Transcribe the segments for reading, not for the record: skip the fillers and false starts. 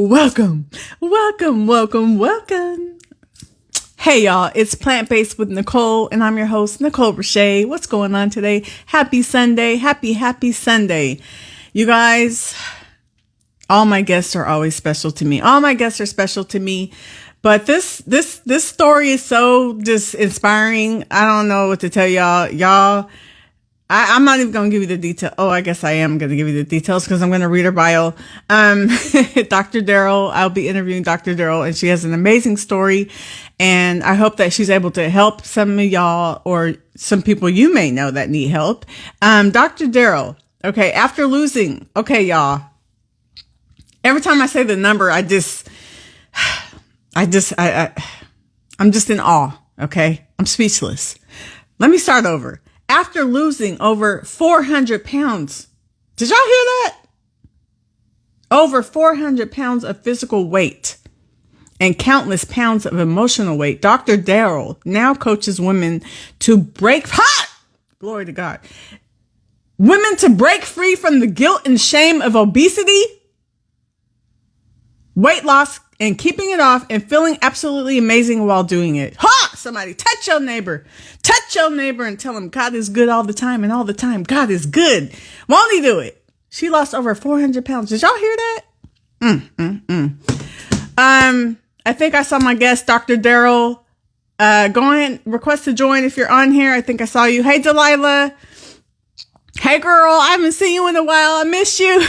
Welcome, welcome, welcome, welcome. Hey y'all, it's Plant Based with Nicole, and I'm your host, Nicolershaeholiday. What's going on today? Happy Sunday. Happy Sunday. You guys, all my guests are always special to me. All my guests are special to me. But this story is so just inspiring. I don't know what to tell y'all. I'm not even going to give you the detail. Oh, I guess I am going to give you the details because I'm going to read her bio. Dr. Daryll, I'll be interviewing Dr. Daryll, and she has an amazing story. And I hope that she's able to help some of y'all or some people you may know that need help. Dr. Daryll, okay, after losing, okay, y'all, every time I say the number, I'm just in awe. Okay. I'm speechless. Let me start over. After losing over 400 pounds, did y'all hear that? Over 400 pounds of physical weight and countless pounds of emotional weight, Dr. Daryll now coaches women to glory to God, women to break free from the guilt and shame of obesity, weight loss, and keeping it off and feeling absolutely amazing while doing it. Somebody touch your neighbor and tell him God is good all the time, and all the time God is good. Won't he do it? She lost over 400 pounds. Did y'all hear that? I think I saw my guest, Dr. Daryll. Go ahead, request to join if you're on here. I think I saw you. Hey, Delilah. Hey, girl. I haven't seen you in a while. I miss you.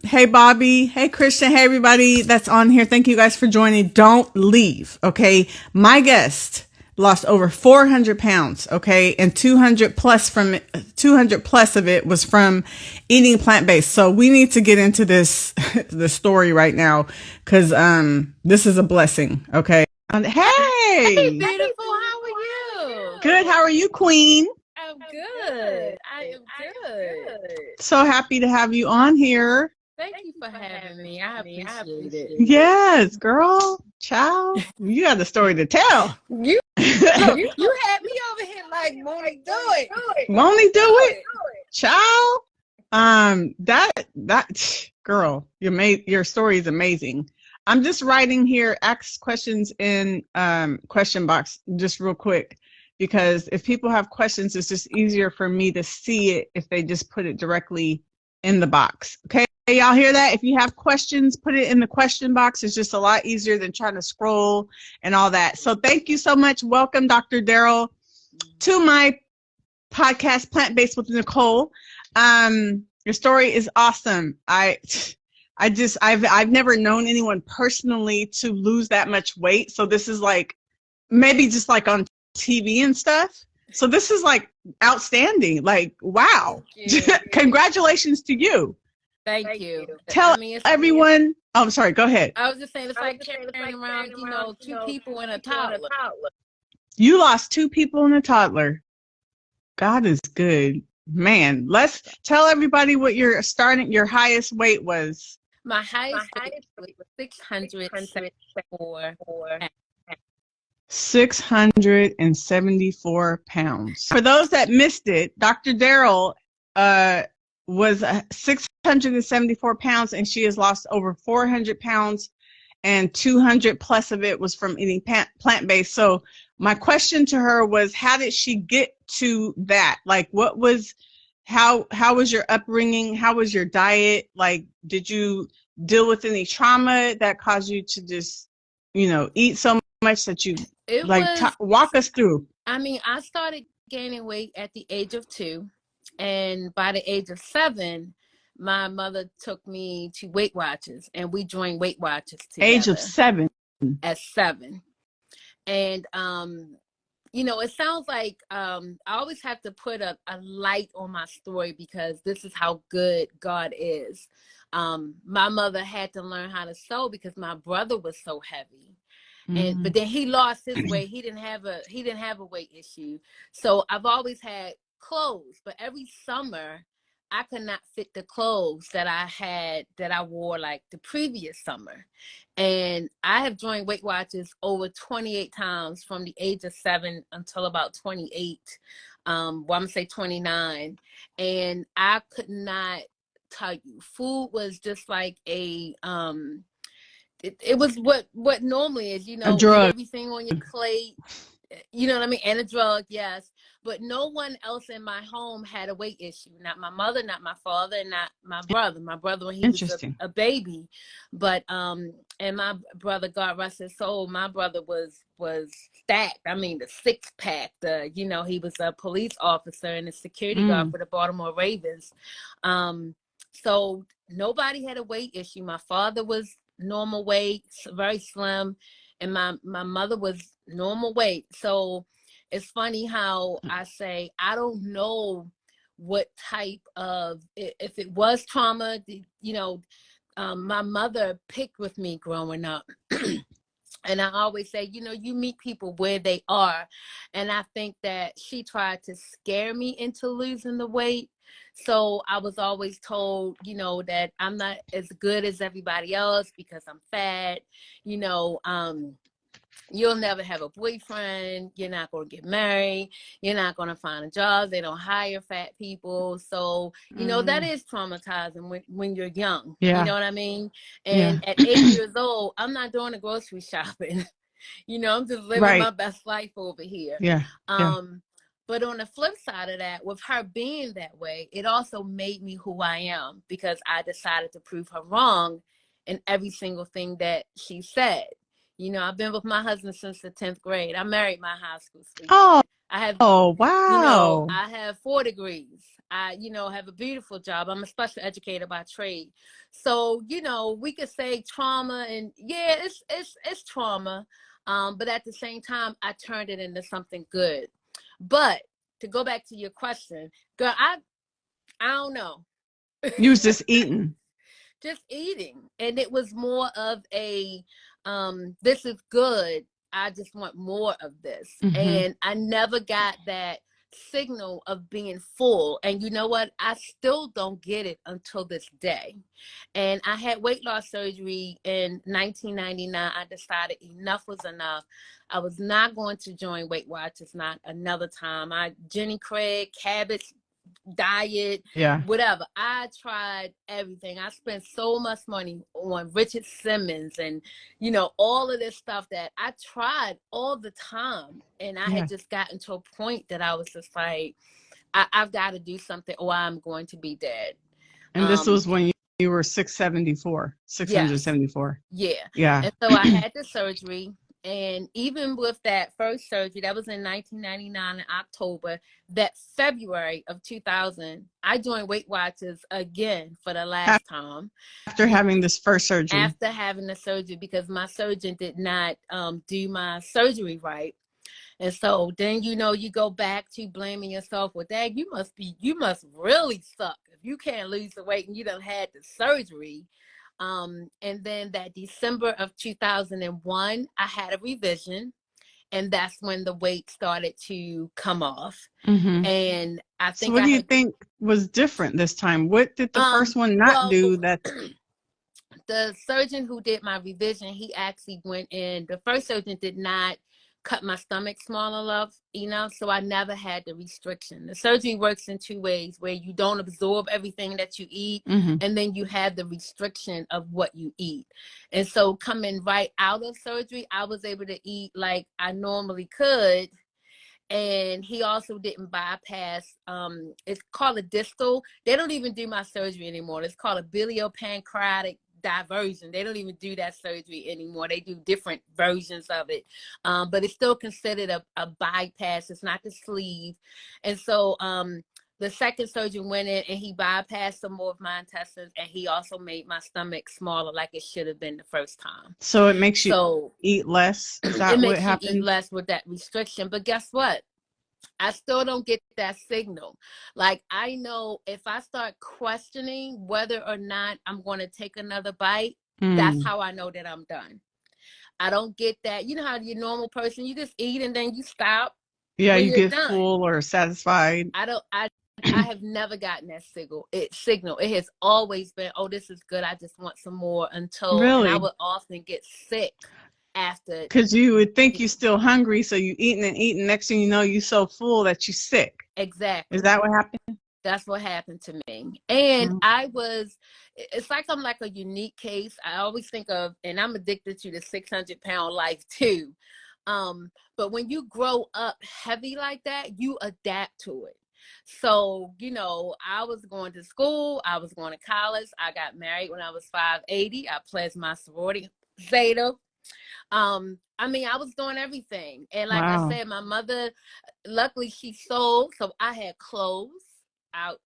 Hey, Bobby. Hey, Christian. Hey, everybody that's on here. Thank you guys for joining. Don't leave. Okay. My guest lost over 400 pounds. Okay. And 200 plus of it was from eating plant-based. So we need to get into the story right now. Cause, this is a blessing. Okay. Hey, beautiful. How are you? Good. How are you, Queen? I'm good. I am good. So happy to have you on here. Thank you for having me. I appreciate it. Yes, girl. Child. You got the story to tell. You had me over here like, won't he do it? Won't he do it? Child. That girl, your story is amazing. I'm just writing here, ask questions in question box just real quick. Because if people have questions, it's just easier for me to see it if they just put it directly in the box. Okay, y'all hear that? If you have questions, put it in the question box. It's just a lot easier than trying to scroll and all that. So thank you so much. Welcome, Dr. Daryll, to my podcast, Plant Based with Nicole. Your story is awesome. I've never known anyone personally to lose that much weight. So this is like, maybe just like on TV and stuff. So this is like outstanding. Like, wow. Congratulations to you. Thank you. Tell everyone. Oh, I'm sorry. Go ahead. I was just saying, it's like carrying around, two people and a toddler. You lost 2 people and a toddler. God is good. Man, let's tell everybody what your highest weight was. My highest weight was 674 pounds. 674 pounds. For those that missed it, Dr. Daryll was 674 pounds, and she has lost over 400 pounds, and 200 plus of it was from eating plant-based. So my question to her was, how did she get to that? Like, how was your upbringing? How was your diet? Like, did you deal with any trauma that caused you to just, eat so much that you walk us through? I mean, I started gaining weight at the age of 2, and by the age of 7, my mother took me to Weight Watchers, and we joined Weight Watchers together. Age of 7. At 7, and it sounds like I always have to put a light on my story because this is how good God is. My mother had to learn how to sew because my brother was so heavy. But then he lost his weight. He didn't have a weight issue. So I've always had clothes, but every summer I could not fit the clothes that I wore like the previous summer. And I have joined Weight Watchers over 28 times from the age of 7 until about 28. I'm gonna say 29. And I could not tell you, food was just like it was what normally is, A eat drug. everything on your plate, you know what I mean? And a drug, yes. But no one else in my home had a weight issue. Not my mother, not my father, not my brother. My brother when he was a baby. But and my brother, God rest his soul, my brother was stacked. I mean, the six pack, he was a police officer and a security guard for the Baltimore Ravens. So nobody had a weight issue. My father was normal weight, very slim, and my mother was normal weight. So it's funny how I say I don't know what type of, if it was trauma, my mother picked with me growing up. And I always say, you meet people where they are. And I think that she tried to scare me into losing the weight. So I was always told, that I'm not as good as everybody else because I'm fat, you'll never have a boyfriend. You're not going to get married. You're not going to find a job. They don't hire fat people. So, that is traumatizing when you're young. Yeah. You know what I mean? And at 8 years old, I'm not doing the grocery shopping. I'm just living my best life over here. Yeah. But on the flip side of that, with her being that way, it also made me who I am because I decided to prove her wrong in every single thing that she said. I've been with my husband since the 10th grade. I married my high school sweetheart. Wow. I have 4 degrees. I, have a beautiful job. I'm a special educator by trade. So, we could say trauma and yeah, it's trauma. But at the same time, I turned it into something good. But to go back to your question, girl, I don't know. You was just eating. Just eating. And it was more of a, this is good. I just want more of this. And I never got that signal of being full. And you know what? I still don't get it until this day. And I had weight loss surgery in 1999. I decided enough was enough. I was not going to join Weight Watchers, not another time. Jenny Craig, cabbage diet, whatever. I tried everything. I spent so much money on Richard Simmons and, all of this stuff that I tried all the time. And I had just gotten to a point that I was just like, I've got to do something or I'm going to be dead. And this was when you were 674. Yeah. And so I had the surgery. And even with that first surgery, that was in 1999 in October, that February of 2000, I joined Weight Watchers again for the last time. After having this first surgery? After having the surgery, because my surgeon did not do my surgery right. And so then, you go back to blaming yourself with that. You must really suck if you can't lose the weight and you done had the surgery. And then that December of 2001, I had a revision, and that's when the weight started to come off. And I think. So what do you think was different this time? What did the first one not do that? The surgeon who did my revision, he actually went in. The first surgeon did not cut my stomach small enough, so I never had the restriction. The surgery works in 2 ways, where you don't absorb everything that you eat, and then you have the restriction of what you eat. And so coming right out of surgery, I was able to eat like I normally could. And he also didn't bypass, it's called a distal. They don't even do my surgery anymore. It's called a biliopancreatic diversion. They don't even do that surgery anymore. They do different versions of it. But it's still considered a bypass. It's not the sleeve. And so the second surgeon went in and he bypassed some more of my intestines, and he also made my stomach smaller like it should have been the first time. So it makes you eat less? Is that what happened? It makes you eat less with that restriction. But guess what? I still don't get that signal. Like, I know if I start questioning whether or not I'm going to take another bite, that's how I know that I'm done. I don't get that. You know how you're a normal person, you just eat and then you stop. Yeah, you get done. Full or satisfied. I have never gotten that signal. It has always been, oh, this is good. I just want some more until, and I would often get sick after. Because you would think you're still hungry, so you eating and eating. Next thing you know, you're so full that you're sick. Exactly. Is that what happened? That's what happened to me. And Mm. it's like I'm like a unique case. I always think of, and I'm addicted to the 600-pound life too. But when you grow up heavy like that, you adapt to it. So, I was going to school, I was going to college, I got married when I was 5'80". I pledged my sorority Zeta. I was doing everything. And like I Wow. said, my mother, luckily she sold, so I had clothes out.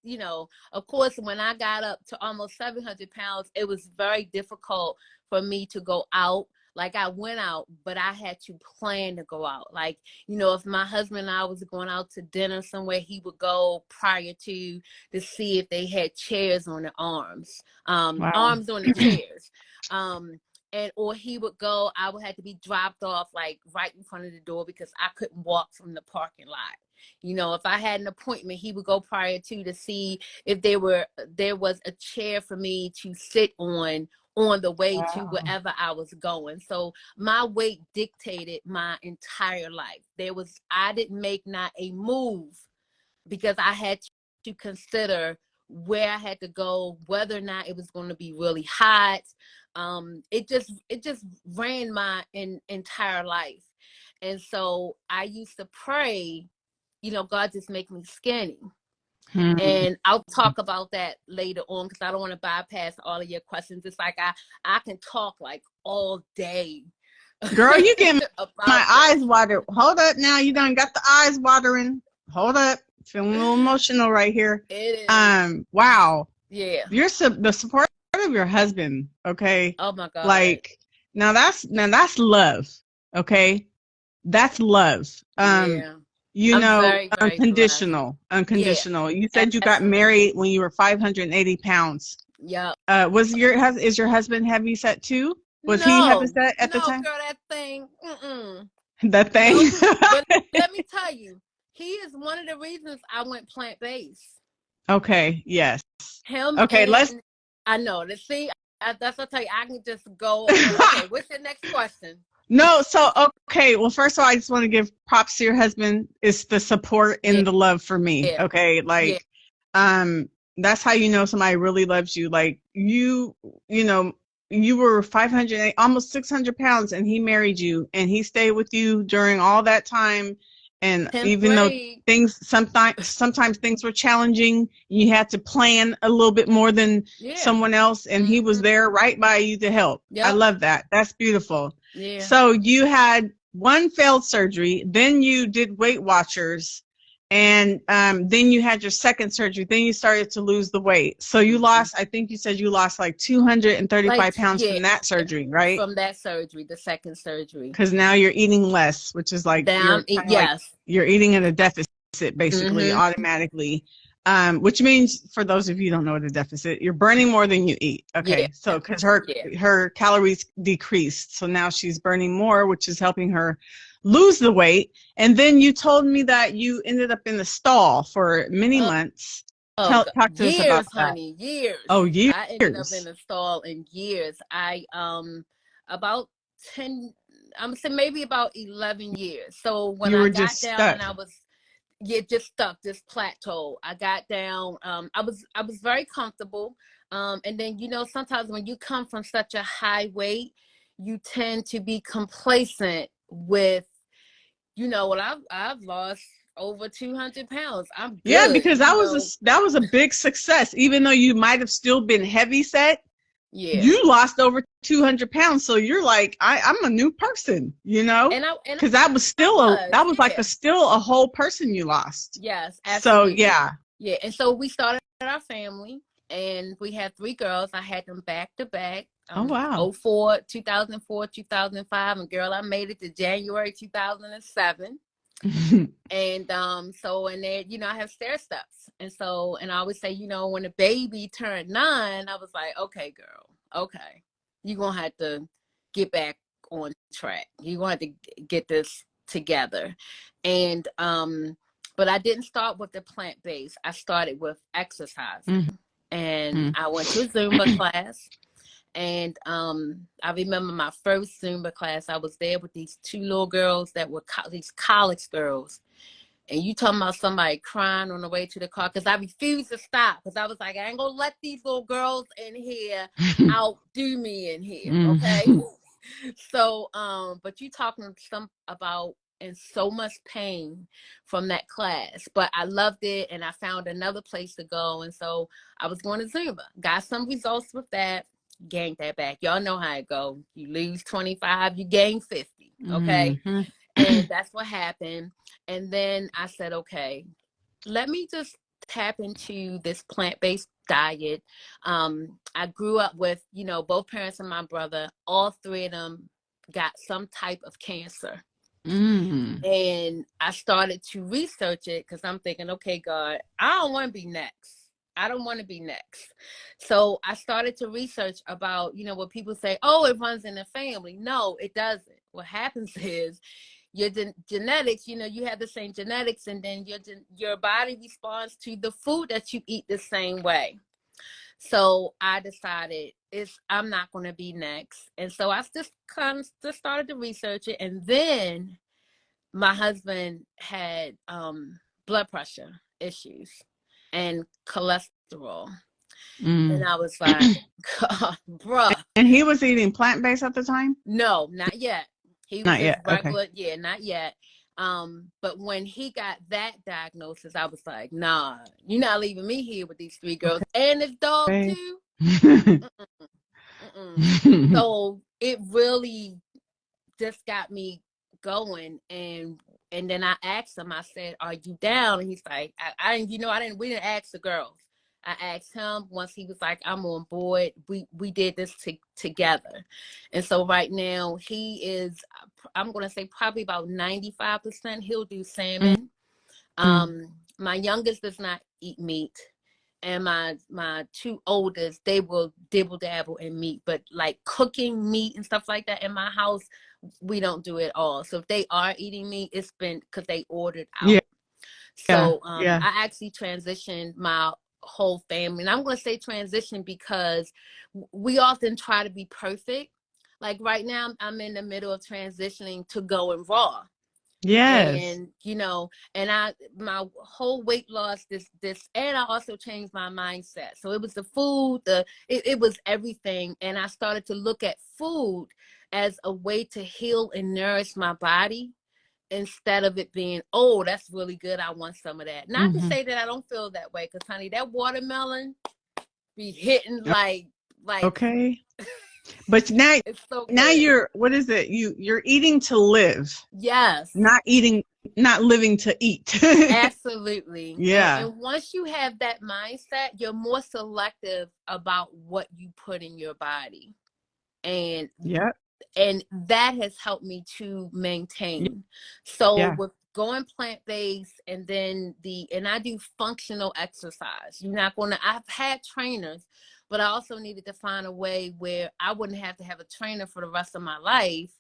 Of course, when I got up to almost 700 pounds, it was very difficult for me to go out. Like, I went out, but I had to plan to go out. Like, if my husband and I was going out to dinner somewhere, he would go prior to see if they had chairs on the arms, Wow. arms on the chairs. Or he would go, I would have to be dropped off like right in front of the door because I couldn't walk from the parking lot. If I had an appointment, he would go prior to see if there was a chair for me to sit on the way to Wow. wherever I was going. So my weight dictated my entire life. I didn't make not a move because I had to consider where I had to go, whether or not it was going to be really hot. It just ran my entire life. And so I used to pray, God, just make me skinny. Hmm. And I'll talk about that later on because I don't want to bypass all of your questions. It's like I can talk like all day Girl, you get my about this. eyes water. Hold up now. You done got the eyes watering. Hold up. Feeling a little emotional right here. It is. Wow. Yeah. The support of your husband, okay? Oh my God. Like, now that's love, okay? That's love. Yeah. I'm very, very blessed. Yeah, Unconditional. You said you got absolutely. married when you were 580 pounds. Yep. Is your husband heavy set too? Was he heavy No, set at the no, time? girl, that thing. That thing. Nope. But let me tell you, he is one of the reasons I went plant-based. Okay, yes. Him Okay, let's and I know. Let's see. That's what I tell you. I can just go on. Okay, what's your next question? No, so okay. Well, first of all, I just want to give props to your husband. It's the support Yeah, and the love for me. yeah, Okay, yeah. like, that's how you know somebody really loves you. Like you know, you were 500, almost 600 pounds, and he married you, and he stayed with you during all that time. And 10th even though grade. sometimes things were challenging, you had to plan a little bit more than Yeah. someone else, and he was Mm-hmm. there right by you to help. I Yep. love that. That's beautiful. Yeah. So you had one failed surgery, then you did Weight Watchers, and then you had your second surgery. Then you started to lose the weight. So you Mm-hmm. lost, I think you said you lost like 235 pounds Yeah, from that surgery, right? from that surgery, the second surgery. Because now you're eating less, which is like you're kind of like Yes. you're eating at a deficit basically Mm-hmm. automatically. Which means, for those of you who don't know what a deficit, you're burning more than you eat. Yeah. Okay, so because her Yeah. her calories decreased, so now she's burning more, which is helping her lose the weight. And then you told me that you ended up in the stall for many Oh, months. oh God. Talk to us about Years, that. honey, years. Oh, I ended up in years. a stall in years. I about 10, I'm saying maybe about 11 years. So when You I were got just down stuck. and I was just stuck, this plateau. I got down. I was very comfortable. And then sometimes when you come from such a high weight, you tend to be complacent with, well, I've lost over 200 pounds. I'm Yeah, good, because that was a big success. Even though you might have still been heavy set, Yeah. you lost over 200 pounds. So you're like, I'm a new person, And because that was I that was, was like yeah. still a whole person you lost. Yes, So absolutely. yeah. Yeah. And so we started our family and we had 3 girls. I had them back to back. Oh wow. 2004, 2005. And girl, I made it to January 2007. And and then I have stair steps. And I always say, when the baby turned 9, I was like, okay, girl, okay. You're gonna have to get back on track. You're gonna have to get this together. And but I didn't start with the plant-based. I started with exercising. And I went to a Zumba class. And I remember my first Zumba class. I was there with these 2 little girls that were these college girls. And you talking about somebody crying on the way to the car, because I refused to stop, because I was like, I ain't gonna let these little girls in here outdo me in here, okay? So, but you talking about in so much pain from that class, but I loved it, and I found another place to go, and so I was going to Zumba. Got some results with that, gained that back. Y'all know how it go. You lose 25, you gain 50, okay? And that's what happened. And then I said, okay, let me just tap into this plant-based diet. I grew up with, both parents and my brother, all three of them got some type of cancer. And I started to research it, because I'm thinking, okay, God, I don't want to be next. I don't want to be next. So I started to research about, what people say, oh, it runs in the family. No, it doesn't. What happens is your genetics, you have the same genetics, and then your body responds to the food that you eat the same way. So I decided I'm not going to be next. And so I just kind of just started to research it. And then my husband had blood pressure issues and cholesterol. And I was like, God, bruh. And he was eating plant-based at the time? No, not yet. He was Not just yet. regular. Okay. Yeah, not yet. But when he got that diagnosis, I was like, nah, you're not leaving me here with these three girls and this dog too. So it really just got me going. And then I asked him, I said, are you down? And he's like, we didn't ask the girls. I asked him. Once he was like, I'm on board, we did this together. And so right now he is, I'm going to say probably about 95%. He'll do salmon. My youngest does not eat meat. And my two oldest, they will dibble dabble in meat, but like cooking meat and stuff like that in my house, we don't do it all. So if they are eating meat, it's been because they ordered out. Yeah. So I actually transitioned my whole family. And I'm going to say transition because we often try to be perfect. Like right now, I'm in the middle of transitioning to going raw. Yes. And and my whole weight loss, this and I also changed my mindset. So it was the food, it was everything. And I started to look at food as a way to heal and nourish my body, instead of it being, oh, that's really good, I want some of that. Not to say that I don't feel that way, because honey, that watermelon be hitting like okay. But now it's so good. now what is it? You're eating to live. Yes. Not living to eat. Absolutely. Yeah. And once you have that mindset, you're more selective about what you put in your body. And that has helped me to maintain. So with going plant-based, and then I do functional exercise. I've had trainers, but I also needed to find a way where I wouldn't have to have a trainer for the rest of my life.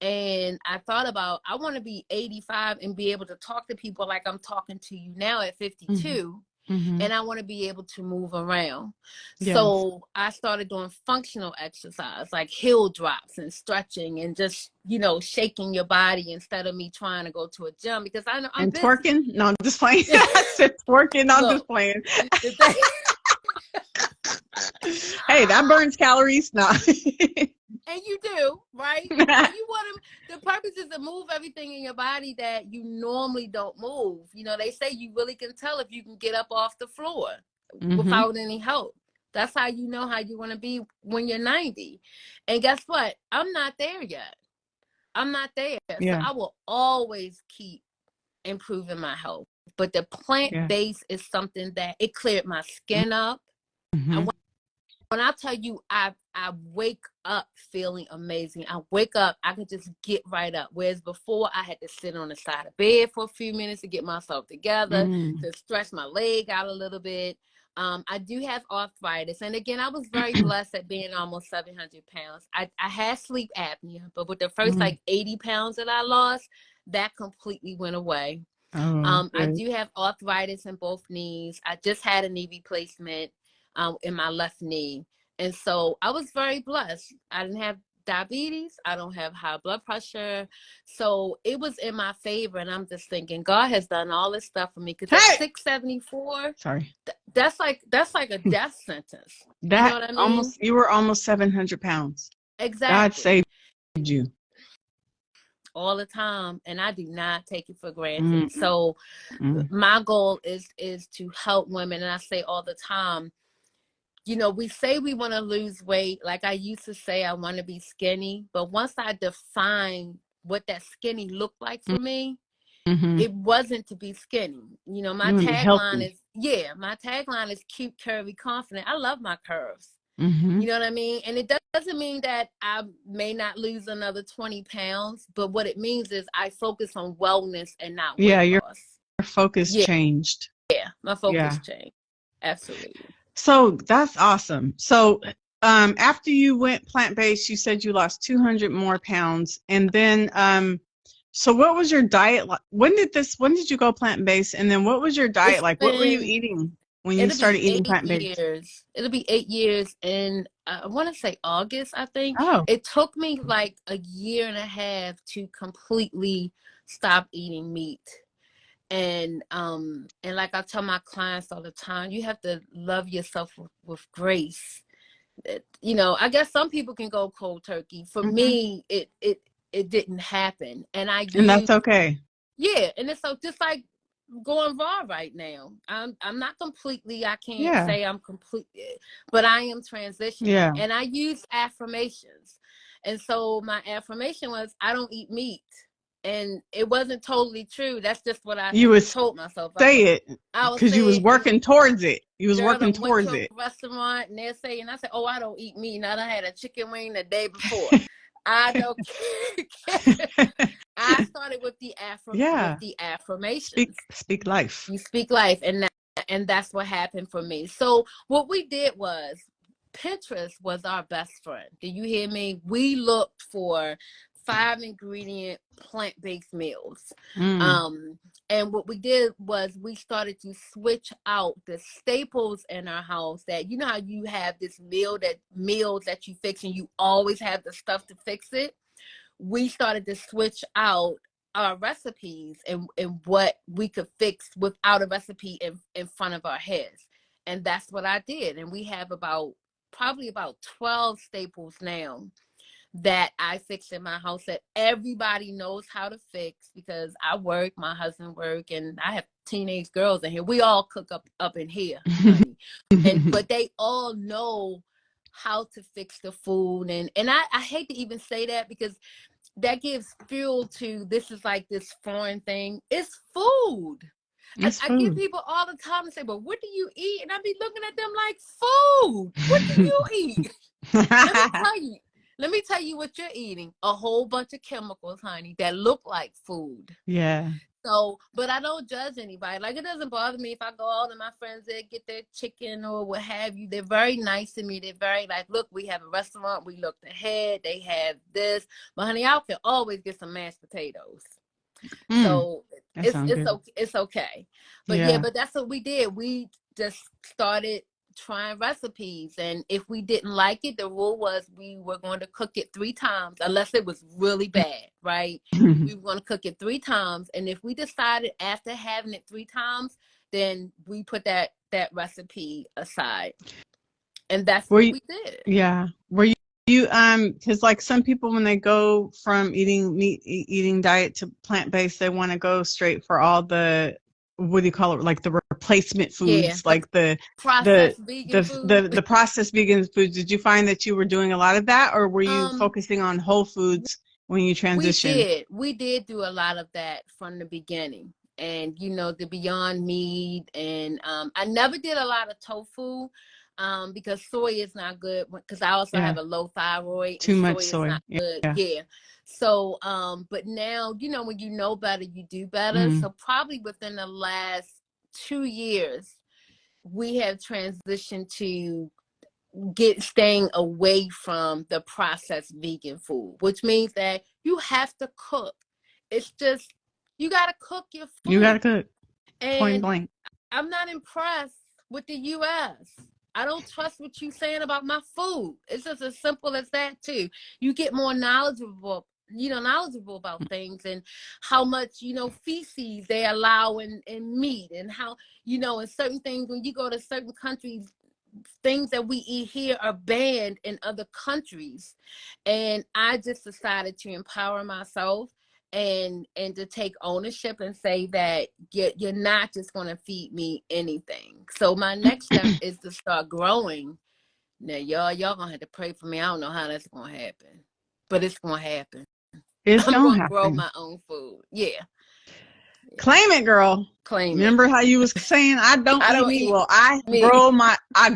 And I thought about, I want to be 85 and be able to talk to people like I'm talking to you now at 52. And I want to be able to move around. Yes. So I started doing functional exercise, like hill drops and stretching and just, shaking your body, instead of me trying to go to a gym, because I know I'm busy. Twerking? No, I'm just playing. I said twerking. I'm just playing. Hey, that burns calories. No. And you do, right? And you want the purpose is to move everything in your body that you normally don't move. They say you really can tell if you can get up off the floor without any help. That's how you know how you want to be when you're 90. And guess what? I'm not there yet. I'm not there. Yeah. So I will always keep improving my health. But the plant-based is something that it cleared my skin up. When I tell you, I wake up feeling amazing. I wake up, I can just get right up. Whereas before, I had to sit on the side of bed for a few minutes to get myself together, to stretch my leg out a little bit. I do have arthritis. And again, I was very blessed at being almost 700 pounds. I had sleep apnea, but with the first 80 pounds that I lost, that completely went away. I do have arthritis in both knees. I just had a knee replacement in my left knee. And so I was very blessed. I didn't have diabetes. I don't have high blood pressure. So it was in my favor. And I'm just thinking, God has done all this stuff for me. Because at 674, sorry, that's like a death sentence. You know that what I mean? you were almost 700 pounds. Exactly. God saved you. All the time, and I do not take it for granted. So my goal is to help women, and I say all the time, you know, we say we want to lose weight. Like I used to say, I want to be skinny, but once I define what that skinny looked like for me, it wasn't to be skinny. You know, my tagline is cute, curvy, confident. I love my curves. You know what I mean? And it doesn't mean that I may not lose another 20 pounds, but what it means is I focus on wellness and not weight loss. Your focus changed. Yeah, my focus changed. Absolutely. So that's awesome. So after you went plant-based, you said you lost 200 more pounds. And then, so what was your diet like? When did you go plant-based? And then what was your diet like? What were you eating when you started eating plant-based? It'll be 8 years in, I want to say August, I think. Oh. It took me like a year and a half to completely stop eating meat. And like I tell my clients all the time, you have to love yourself with grace. You know, I guess some people can go cold turkey. For me, it didn't happen. And that's okay. Yeah, and it's so just like going raw right now. I'm not completely, I can't say I'm completely, but I am transitioning. And I use affirmations. And so my affirmation was, I don't eat meat. And it wasn't totally true. That's just what I told myself. Say it because you was working towards it. You was working towards it. Restaurant and they're saying, I said, oh, I don't eat meat. And I done had a chicken wing the day before. I don't care. I started with the affirmations. Speak life. You speak life, and that's what happened for me. So what we did was Pinterest was our best friend. Do you hear me? We looked for 5-ingredient plant-based meals. And what we did was we started to switch out the staples in our house that, you know how you have this meals that you fix and you always have the stuff to fix it. We started to switch out our recipes and what we could fix without a recipe in front of our heads. And that's what I did. And we have probably about 12 staples now that I fix in my house that everybody knows how to fix, because I work, my husband work, and I have teenage girls in here. We all cook up in here, honey. But they all know how to fix the food. And I hate to even say that, because that gives fuel to, this is like this foreign thing. It's food. I get people all the time and say, but what do you eat? And I be looking at them like, food. What do you eat? Let me tell you what you're eating. A whole bunch of chemicals, honey, that look like food. Yeah. So, but I don't judge anybody. Like, it doesn't bother me if I go out and my friends, they get their chicken or what have you. They're very nice to me. They're very like, look, we have a restaurant. We looked ahead. They have this. But honey, I can always get some mashed potatoes. So it's okay. But but that's what we did. We just started trying recipes, and if we didn't like it, the rule was we were going to cook it 3 times, unless it was really bad, right? We were going to cook it 3 times, and if we decided after having it 3 times, then we put that recipe aside. And that's what we did. Yeah. Were you because like some people, when they go from eating diet to plant-based, they want to go straight for all the, what do you call it, like the replacement foods, like the processed vegan foods. Did you find that you were doing a lot of that, or were you focusing on whole foods when you transitioned? We did do a lot of that from the beginning. And you know, the Beyond Meat, and I never did a lot of tofu. Because soy is not good, because I also have a low thyroid. Too much soy is not good. Yeah. So, but now, you know, when you know better, you do better. So probably within the last 2 years, we have transitioned to staying away from the processed vegan food, which means that you have to cook. It's just, you got to cook your food. You got to cook. And point blank. I'm not impressed with the U.S. I don't trust what you're saying about my food. It's just as simple as that too. You get more knowledgeable about things and how much, feces they allow in meat, and how, in certain things, when you go to certain countries, things that we eat here are banned in other countries. And I just decided to empower myself and to take ownership and say that you're not just going to feed me anything. So my next step is to start growing. Now y'all gonna have to pray for me. I don't know how that's gonna happen, but it's gonna happen. It's I'm gonna gonna grow happen. my own food. Yeah. Claim it, girl. Claim Remember it. how you was saying, I don't eat meat? Well, I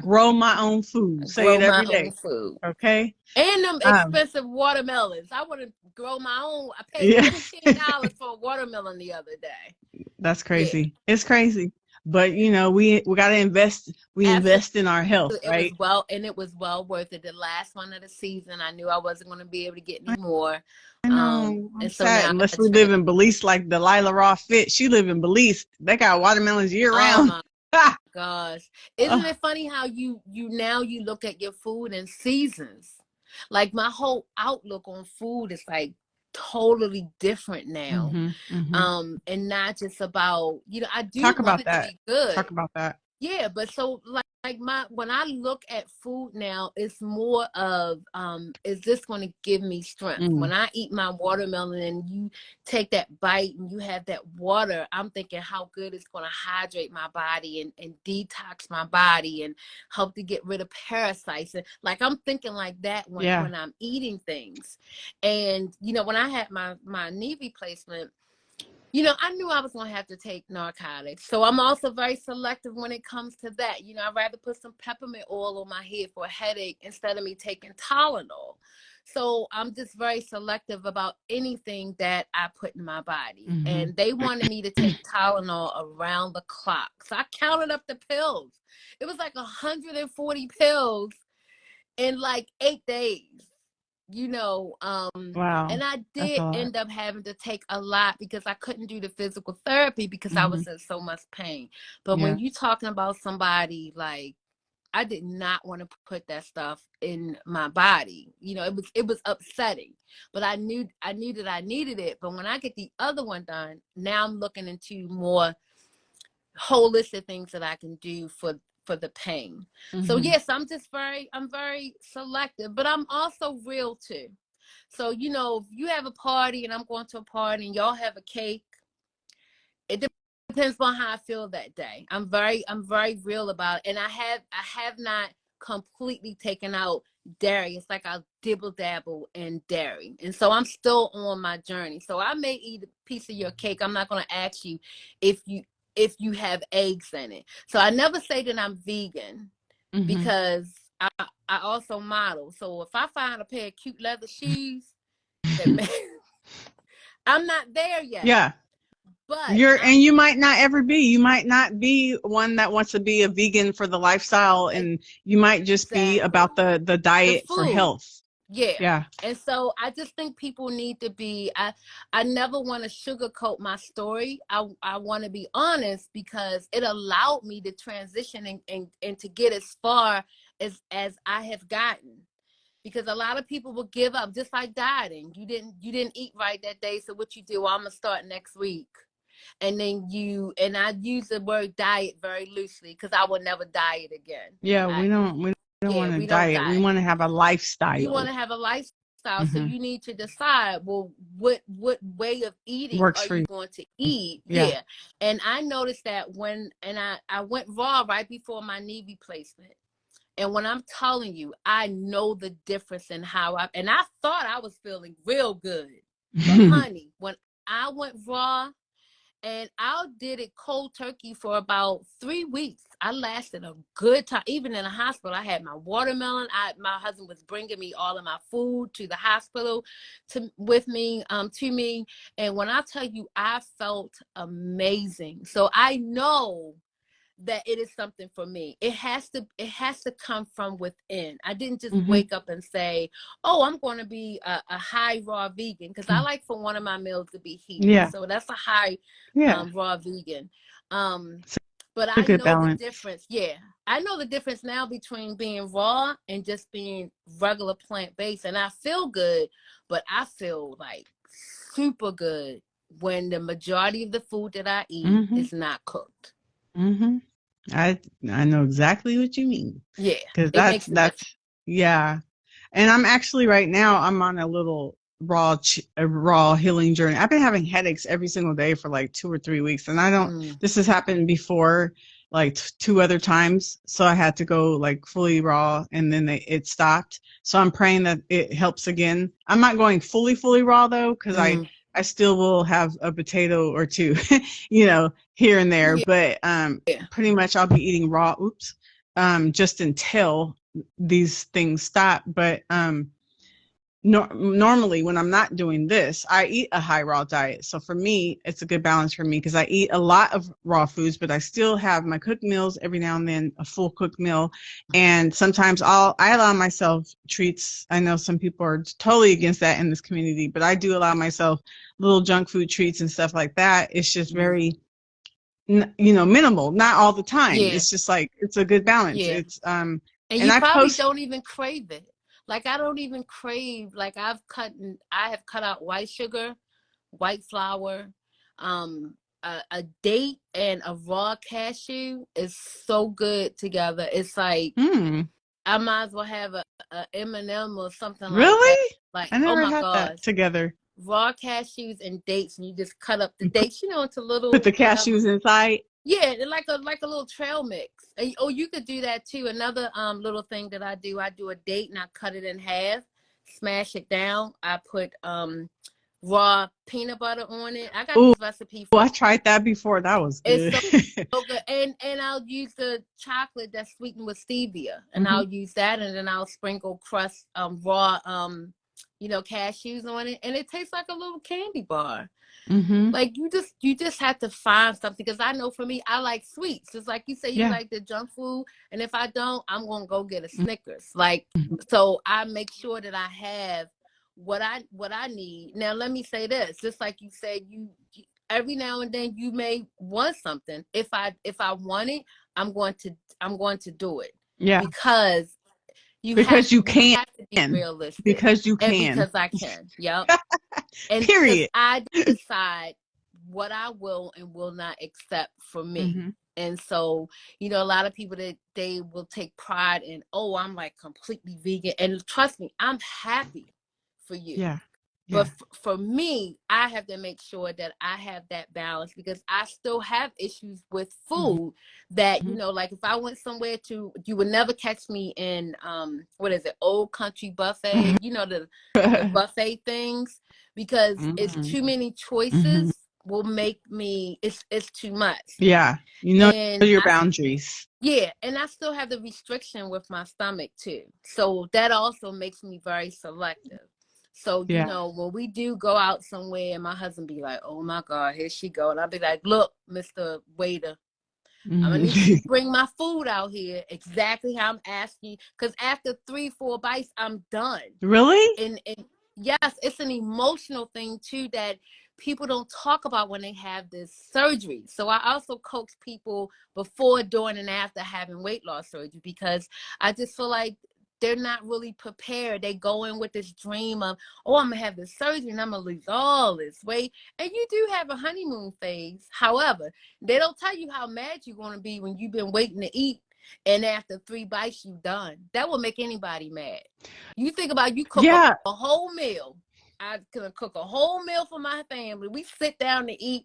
grow my own food. Say Grow it my every own day. food. Okay. And them expensive watermelons. I want to grow my own. I paid Yeah. $15 for a watermelon the other day. That's crazy. Yeah. It's crazy. But we gotta invest. We Absolutely. invest in our health, right? It was well worth it. The last one of the season, I knew I wasn't going to be able to get any more. I know. I'm and so sad. now Unless we live in Belize, like Delilah Raw Fit. She live in Belize. They got watermelons year round. Oh my gosh! Isn't it funny how you look at your food in seasons? Like, my whole outlook on food is like totally different now. And not just about, I do want it to be good. Talk about that. Yeah, but so when I look at food now, it's more of, is this going to give me strength? When I eat my watermelon and you take that bite and you have that water, I'm thinking how good it's going to hydrate my body and detox my body and help to get rid of parasites. And like, I'm thinking like that when I'm eating things. And, when I had my knee replacement, I knew I was going to have to take narcotics. So I'm also very selective when it comes to that. I'd rather put some peppermint oil on my head for a headache instead of me taking Tylenol. So I'm just very selective about anything that I put in my body. And they wanted me to take Tylenol around the clock. So I counted up the pills. It was like 140 pills in like 8 days. Wow. And I did end up having to take a lot because I couldn't do the physical therapy because I was in so much pain. But when you're talking about somebody, like, I did not want to put that stuff in my body. It was upsetting, but I knew that I needed it. But when I get the other one done, now I'm looking into more holistic things that I can do for the pain. So yes, I'm very selective, but I'm also real too. So, if you have a party and I'm going to a party and y'all have a cake, it depends on how I feel that day. I'm very real about it. And I have not completely taken out dairy. It's like I'll dibble dabble in dairy. And so I'm still on my journey. So I may eat a piece of your cake. I'm not going to ask you if you have eggs in it. So I never say that I'm vegan because I also model. So if I find a pair of cute leather shoes, I'm not there yet. Yeah. But you might not ever be. You might not be one that wants to be a vegan for the lifestyle, and you might just be about the diet for health. Yeah. And so I just think people need to be, I never want to sugarcoat my story. I want to be honest because it allowed me to transition and to get as far as I have gotten. Because a lot of people will give up, just like dieting. You didn't eat right that day, so what you do? Well, I'm gonna start next week, and then and I use the word diet very loosely because I will never diet again. Yeah, we don't want to diet. We want to have a lifestyle. You want to have a lifestyle, so you need to decide. Well, what way of eating are you going to eat? Yeah. And I noticed that I went raw right before my knee replacement. And when I'm telling you, I know the difference in how I thought I was feeling real good. But honey, when I went raw and I did it cold turkey for about 3 weeks, I lasted a good time. Even in the hospital, I had my watermelon. My husband was bringing me all of my food to the hospital to me. And when I tell you, I felt amazing. So I know that it is something for me. It has to come from within. I didn't just wake up and say, oh, I'm going to be a high raw vegan, because I like for one of my meals to be heat. So that's a high raw vegan. But It's a I good know the balance. difference. Yeah. I know the difference now between being raw and just being regular plant-based. And I feel good, but I feel like super good when the majority of the food that I eat Mm-hmm. is not cooked. Mm-hmm. I know exactly what you mean. Yeah. Because It makes a difference. yeah. And I'm actually right now, I'm on a little raw healing journey. I've been having headaches every single day for like 2 or 3 weeks. And Mm, this has happened before, like two other times. So I had to go like fully raw and then it stopped. So I'm praying that it helps again. I'm not going fully raw though, because mm, I still will have a potato or two, you know, here and there. yeah. But pretty much I'll be eating raw, just until these things stop. But normally when I'm not doing this, I eat a high raw diet. So for me, it's a good balance for me because I eat a lot of raw foods, but I still have my cooked meals every now and then, a full cooked meal. And sometimes I allow myself treats. I know some people are totally against that in this community, but I do allow myself little junk food treats and stuff like that. It's just Mm, very, minimal, not all the time. yeah. It's just like, it's a good balance. Yeah. It's, And and you I probably post, don't even crave it. Like I don't even crave, like I have cut out white sugar, white flour, a date and a raw cashew is so good together. It's like I might as well have a M&M or something like that. really? Like, I oh never my had that gosh. together. Raw cashews and dates, and you just cut up the And dates, into put little the whatever. cashews inside. Yeah, like a little trail mix. Oh, you could do that too. Another little thing that I do a date and I cut it in half, smash it down. I put raw peanut butter on it. I got Oh, this recipe I from tried that before. That was it's good. so good. And I'll use the chocolate that's sweetened with stevia, and Hmm. I'll use that, and then I'll sprinkle crust raw cashews on it, and it tastes like a little candy bar. Hmm. Like you just have to find something, because I know for me, I like sweets. Just like you say you Yeah. like the junk food, and if I don't, I'm gonna go get a Snickers. Like, so I make sure that I have what I need. Now let me say this, just like you said, you every now and then you may want something. If I want it, I'm going to do it, Yeah. because you have Because you you can. have to be realistic, Because you and can. because I can. Yep. And because Period. I decide what I will and will not accept for me. Hmm. And so, a lot of people that they will take pride in, oh, I'm like completely vegan. And trust me, I'm happy for you. Yeah. But Yeah. for me, I have to make sure that I have that balance, because I still have issues with Hmm. food that, Hmm. like if I went somewhere you would never catch me in, what is it? Old Country Buffet, the buffet things, because it's Hmm. too many Hmm. choices will make me, it's too much. Yeah. And Your boundaries. yeah, and I still have the restriction with my stomach too. So that also makes me very selective. So, Yeah. when we do go out somewhere and my husband be like, oh my God, here she go. And I'll be like, look, Mr. Waiter, I'm gonna Hmm. need you to bring my food out here exactly how I'm asking you. Because after 3, 4 bites, I'm done. Really? And yes, it's an emotional thing too that people don't talk about when they have this surgery. So I also coach people before, during, and after having weight loss surgery, because I just feel like they're not really prepared. They go in with this dream of, oh, I'm gonna have this surgery and I'm gonna lose all this weight. And you do have a honeymoon phase. However, they don't tell you how mad you're gonna be when you've been waiting to eat, and after 3 bites you done. That will make anybody mad. You think about, you cook Yeah. a whole meal. I can cook a whole meal for my family. We sit down to eat.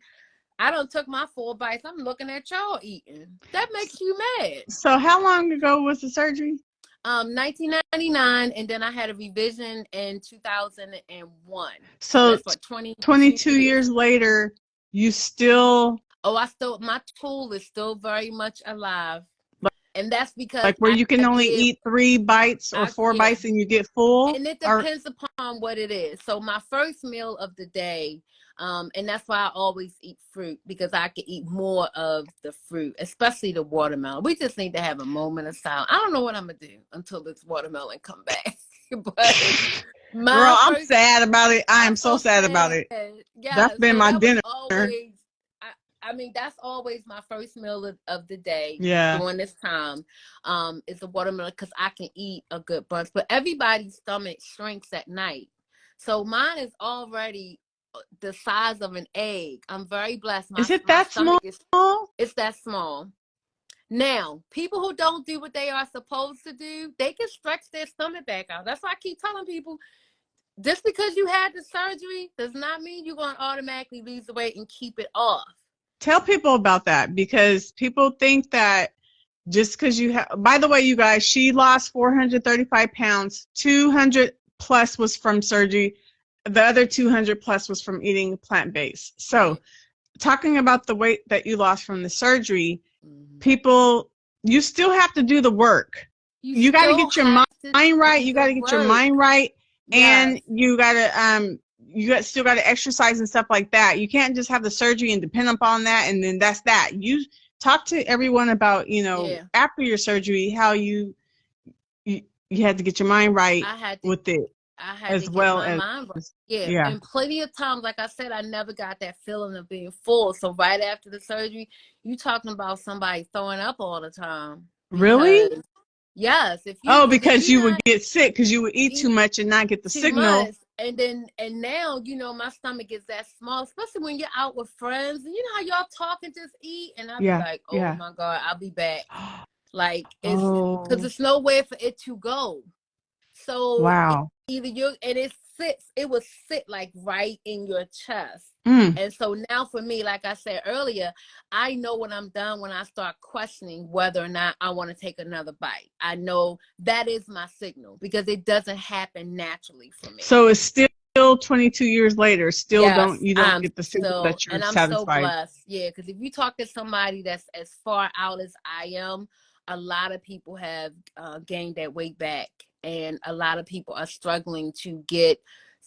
I done took my 4 bites. I'm looking at y'all eating. That makes you mad. So how long ago was the surgery? 1999, and then I had a revision in 2001. So So that's what, 22 22 years. years later, you still Oh, my tool is still very much alive. And that's because like where you can only did, eat 3 bites or four yeah. bites and you get full? And it Or depends upon what it is. So my first meal of the day, and that's why I always eat fruit, because I can eat more of the fruit, especially the watermelon. We just need to have a moment of silence. I don't know what I'm gonna do until this watermelon come back. But my girl, I'm first, sad about it. I I'm am so so sad about sad. it. Yeah, That's been so my that was dinner. always, I, I mean, that's always my first meal of the day during this time. Is a watermelon, because I can eat a good bunch. But everybody's stomach shrinks at night. So mine is already the size of an egg. I'm very blessed. Is it My that stomach small? it's that small. Now, people who don't do what they are supposed to do, they can stretch their stomach back out. That's why I keep telling people, just because you had the surgery does not mean you're going to automatically lose the weight and keep it off. Tell people about that, because people think that just because you have, by the way, you guys, she lost 435 pounds, 200 plus was from surgery. The other 200 plus was from eating plant-based. So talking about the weight that you lost from the surgery, people, you still have to do the work. You got to get your mind right. You got to get your mind right. And you got to, still got to exercise and stuff like that. You can't just have the surgery and depend upon that. And then that's that. You talk to everyone about, after your surgery, how you had to get your mind right with it. I had to get my mind right. Yeah. And plenty of times, like I said, I never got that feeling of being full. So right after the surgery, you talking about somebody throwing up all the time. Really? Yes. Because you would get sick because you would eat too much and not get the signal. Much. And now, my stomach is that small, especially when you're out with friends. And you know how y'all talk and just eat? And I'll be like, oh my God, I'll be back. Like, because there's nowhere for it to go. So either it would sit like right in your chest. And so now for me, like I said earlier, I know when I'm done, when I start questioning whether or not I want to take another bite. I know that is my signal, because it doesn't happen naturally for me. So it's still 22 years later, you don't get the signal that you're satisfied. And I'm so blessed. Yeah, because if you talk to somebody that's as far out as I am, a lot of people have gained that weight back. And a lot of people are struggling to get,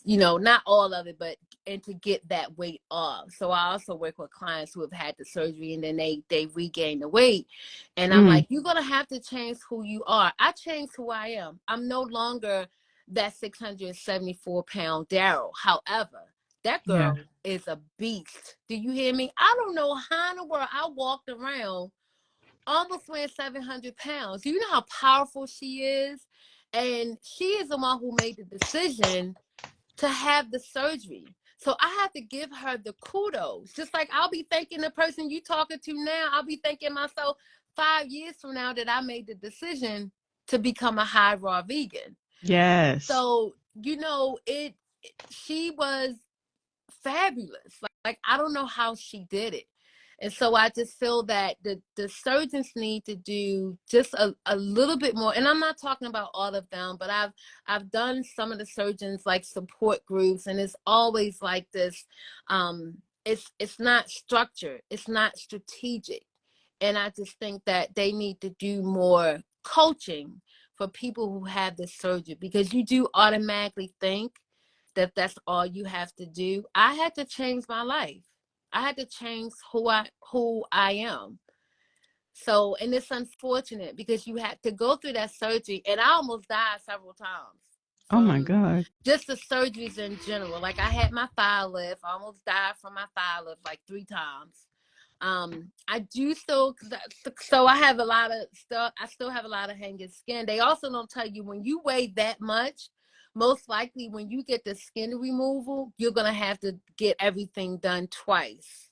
not all of it, and to get that weight off. So I also work with clients who have had the surgery and then they regain the weight. And I'm like, you're going to have to change who you are. I changed who I am. I'm no longer that 674-pound Daryl. However, that girl is a beast. Do you hear me? I don't know how in the world I walked around almost weighing 700 pounds. Do you know how powerful she is? And she is the one who made the decision to have the surgery. So I have to give her the kudos. Just like I'll be thanking the person you talking to now, I'll be thanking myself 5 years from now that I made the decision to become a high raw vegan. Yes. So, she was fabulous. Like I don't know how she did it. And so I just feel that the surgeons need to do just a little bit more. And I'm not talking about all of them, but I've done some of the surgeons like support groups, and it's always like this. It's not structured. It's not strategic. And I just think that they need to do more coaching for people who have this surgery, because you do automatically think that that's all you have to do. I had to change my life. I had to change who I am. So, and it's unfortunate because you had to go through that surgery, and I almost died several times. Oh my God. Just the surgeries in general. Like I had my thigh lift. I almost died from my thigh lift like 3 times. I do still, so I have I still have a lot of hanging skin. They also don't tell you when you weigh that much, most likely when you get the skin removal, you're going to have to get everything done twice.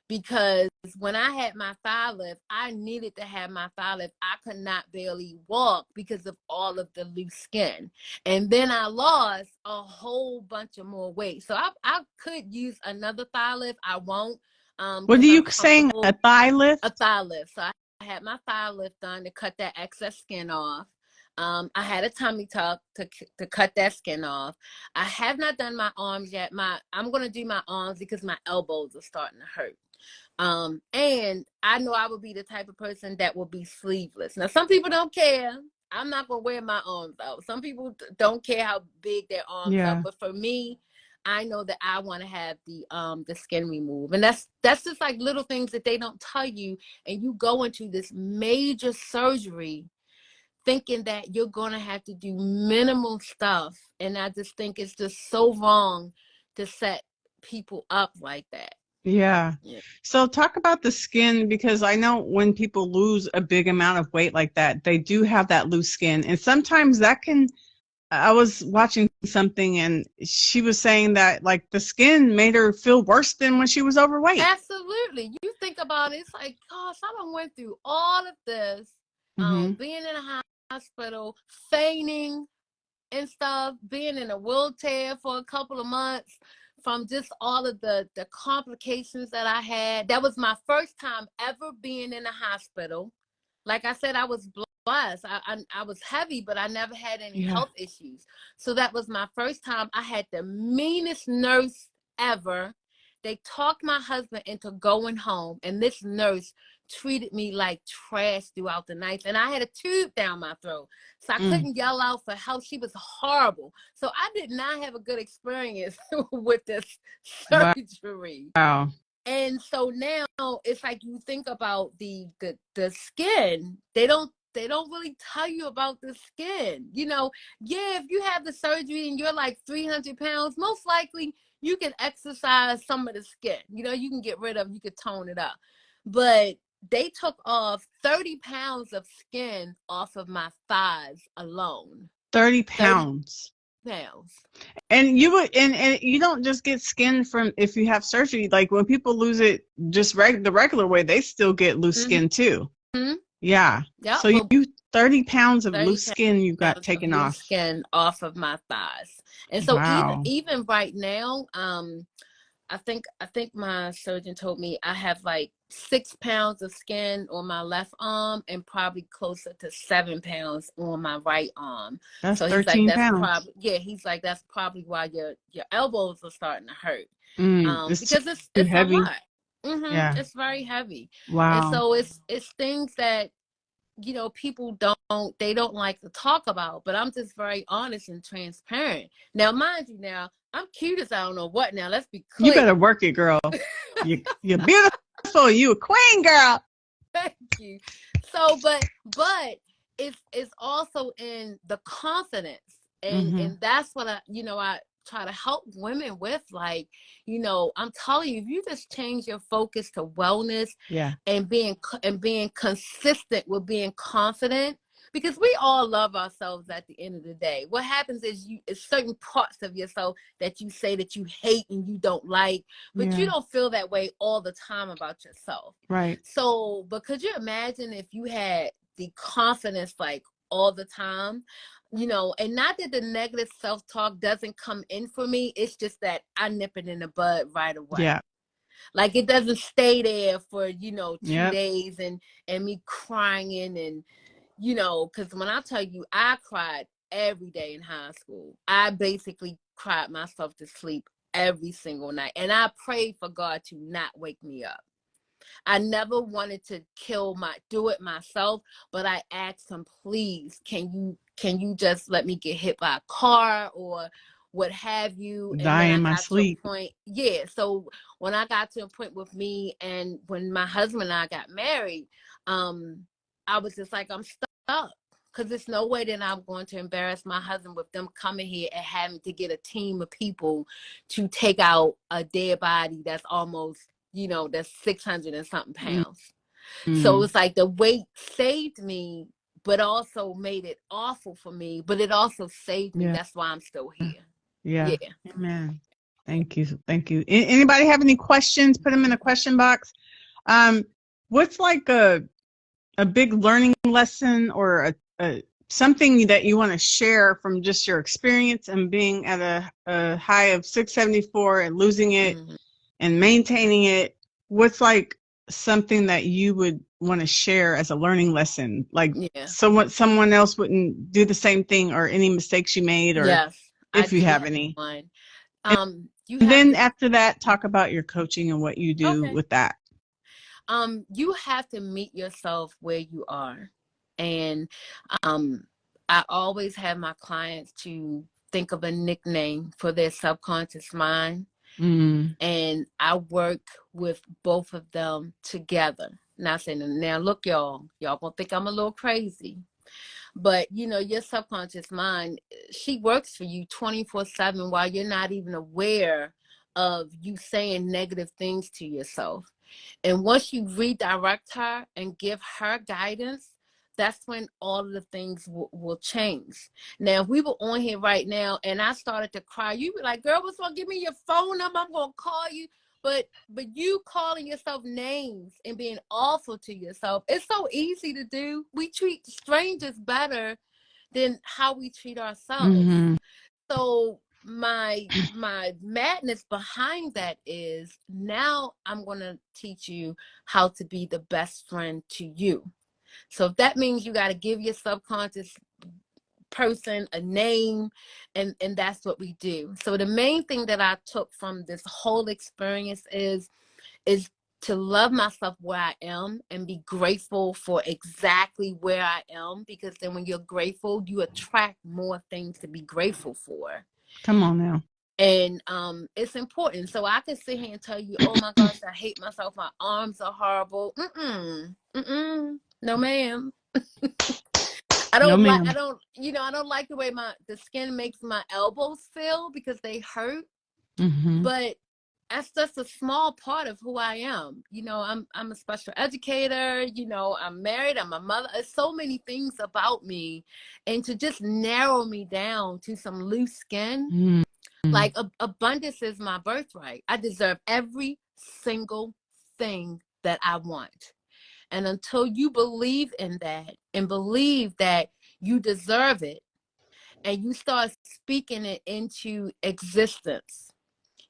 Because when I had my thigh lift, I needed to have my thigh lift. I could not barely walk because of all of the loose skin. And then I lost a whole bunch of more weight. So I could use another thigh lift. I won't. What are you saying? A thigh lift? A thigh lift. So I had my thigh lift done to cut that excess skin off. I had a tummy tuck to cut that skin off. I have not done my arms yet. I'm going to do my arms because my elbows are starting to hurt. And I know I would be the type of person that will be sleeveless. Now, some people don't care. I'm not going to wear my arms out. Some people don't care how big their arms are. But for me, I know that I want to have the skin removed. And that's just like little things that they don't tell you. And you go into this major surgery thinking that you're going to have to do minimal stuff. And I just think it's just so wrong to set people up like that. Yeah. Yeah. So talk about the skin, because I know when people lose a big amount of weight like that, they do have that loose skin. And sometimes that can, I was watching something and she was saying that like the skin made her feel worse than when she was overweight. Absolutely. You think about it, it's like, gosh, I done went through all of this, Hmm. being in a hospital, fainting and stuff, being in a wheelchair for a couple of months from just all of the complications that I had. That was my first time ever being in a hospital. Like I said, I was blessed. I was heavy, but I never had any Yeah. health issues. So that was my first time. I had the meanest nurse ever. They talked my husband into going home, and this nurse treated me like trash throughout the night. And I had a tube down my throat, so I Mm. couldn't yell out for help. She was horrible. So I did not have a good experience with this surgery. Wow. And so now it's like you think about the skin. They don't really tell you about the skin. Yeah, if you have the surgery and you're like 300 pounds, most likely you can exercise some of the skin. You can get rid of, you could tone it up. But they took off 30 pounds of skin off of my thighs alone. 30 30 pounds. pounds. And you would, and you don't just get skin from if you have surgery. Like when people lose it just the regular way, they still get loose skin too. Mm-hmm. Yeah. Yeah, So but you 30 pounds of 30 loose skin you got pounds of taken loose off. skin off of my thighs. And so even Wow. even right now, I think my surgeon told me I have like 6 pounds of skin on my left arm and probably closer to 7 pounds on my right arm. That's So he's like, 13 that's pounds. probably, yeah, he's like, that's probably why your elbows are starting to hurt. It's Because too it's a heavy. lot. Yeah. It's very heavy. And Wow. so it's things that people don't like to talk about, but I'm just very honest and transparent. Now, mind you, now I'm cute as I don't know what. Now, let's be You clear. better work it, girl. You're beautiful. You a queen, girl. Thank you. So, but it's also in the confidence, and Hmm. and that's what I try to help women with. Like, I'm telling you, if you just change your focus to wellness Yeah. and being consistent with being confident, because we all love ourselves at the end of the day. What happens is it's certain parts of yourself that you say that you hate and you don't like, but you Yeah. don't feel that way all the time about yourself. Right. So, but could you imagine if you had the confidence like all the time, and not that the negative self-talk doesn't come in for me, it's just that I nip it in the bud right away. Yeah. Like it doesn't stay there for, 2 Yep. days and me crying and, because when I tell you I cried every day in high school, I basically cried myself to sleep every single night. And I prayed for God to not wake me up. I never wanted to do it myself, but I asked him, please, can you just let me get hit by a car or what have you? And Die then I in my got to a sleep. point, yeah. So when I got to a point with me and when my husband and I got married, I was just like, I'm stuck. Because there's no way that I'm going to embarrass my husband with them coming here and having to get a team of people to take out a dead body that's almost that's 600 and something pounds. So Mm-hmm. it's like the weight saved me, but also made it awful for me, but it also saved me. Yeah. That's why I'm still here. Yeah. Yeah. Amen. Thank you. Thank you. Anybody have any questions? Put them in the question box. Um, what's like a big learning lesson or a something that you want to share from just your experience and being at a high of 674 and losing it Mm-hmm. and maintaining it? What's like something that you would want to share as a learning lesson? Like Yeah. someone else wouldn't do the same thing, or any mistakes you made, or Yes, I if you do have have any. one. And You have then to, after that, talk about your coaching and what you do okay. with that. You have to meet yourself where you are. And um, I always have my clients to think of a nickname for their subconscious mind. Mm, And I work with both of them together. Now saying, now look, y'all gonna think I'm a little crazy, but your subconscious mind, she works for you 24/7 while you're not even aware of you saying negative things to yourself. And once you redirect her and give her guidance, that's when all of the things will change. Now, if we were on here right now and I started to cry, you'd be like, girl, what's wrong? Give me your phone number. I'm going to call you. But you calling yourself names and being awful to yourself, it's so easy to do. We treat strangers better than how we treat ourselves. Mm-hmm. So my madness behind that is, now I'm going to teach you how to be the best friend to you. So if that means you got to give your subconscious person a name, and that's what we do. So the main thing that I took from this whole experience is to love myself where I am and be grateful for exactly where I am, because then when you're grateful, you attract more things to be grateful for. Come on now. And it's important. So I can sit here and tell you, oh my gosh, I hate myself, my arms are horrible. No ma'am. I don't like the way the skin makes my elbows feel because they hurt. Mm-hmm. But that's just a small part of who I am. I'm a special educator, I'm married, I'm a mother. There's so many things about me. And to just narrow me down to some loose skin, mm-hmm. like abundance is my birthright. I deserve every single thing that I want. And until you believe in that and believe that you deserve it, and you start speaking it into existence.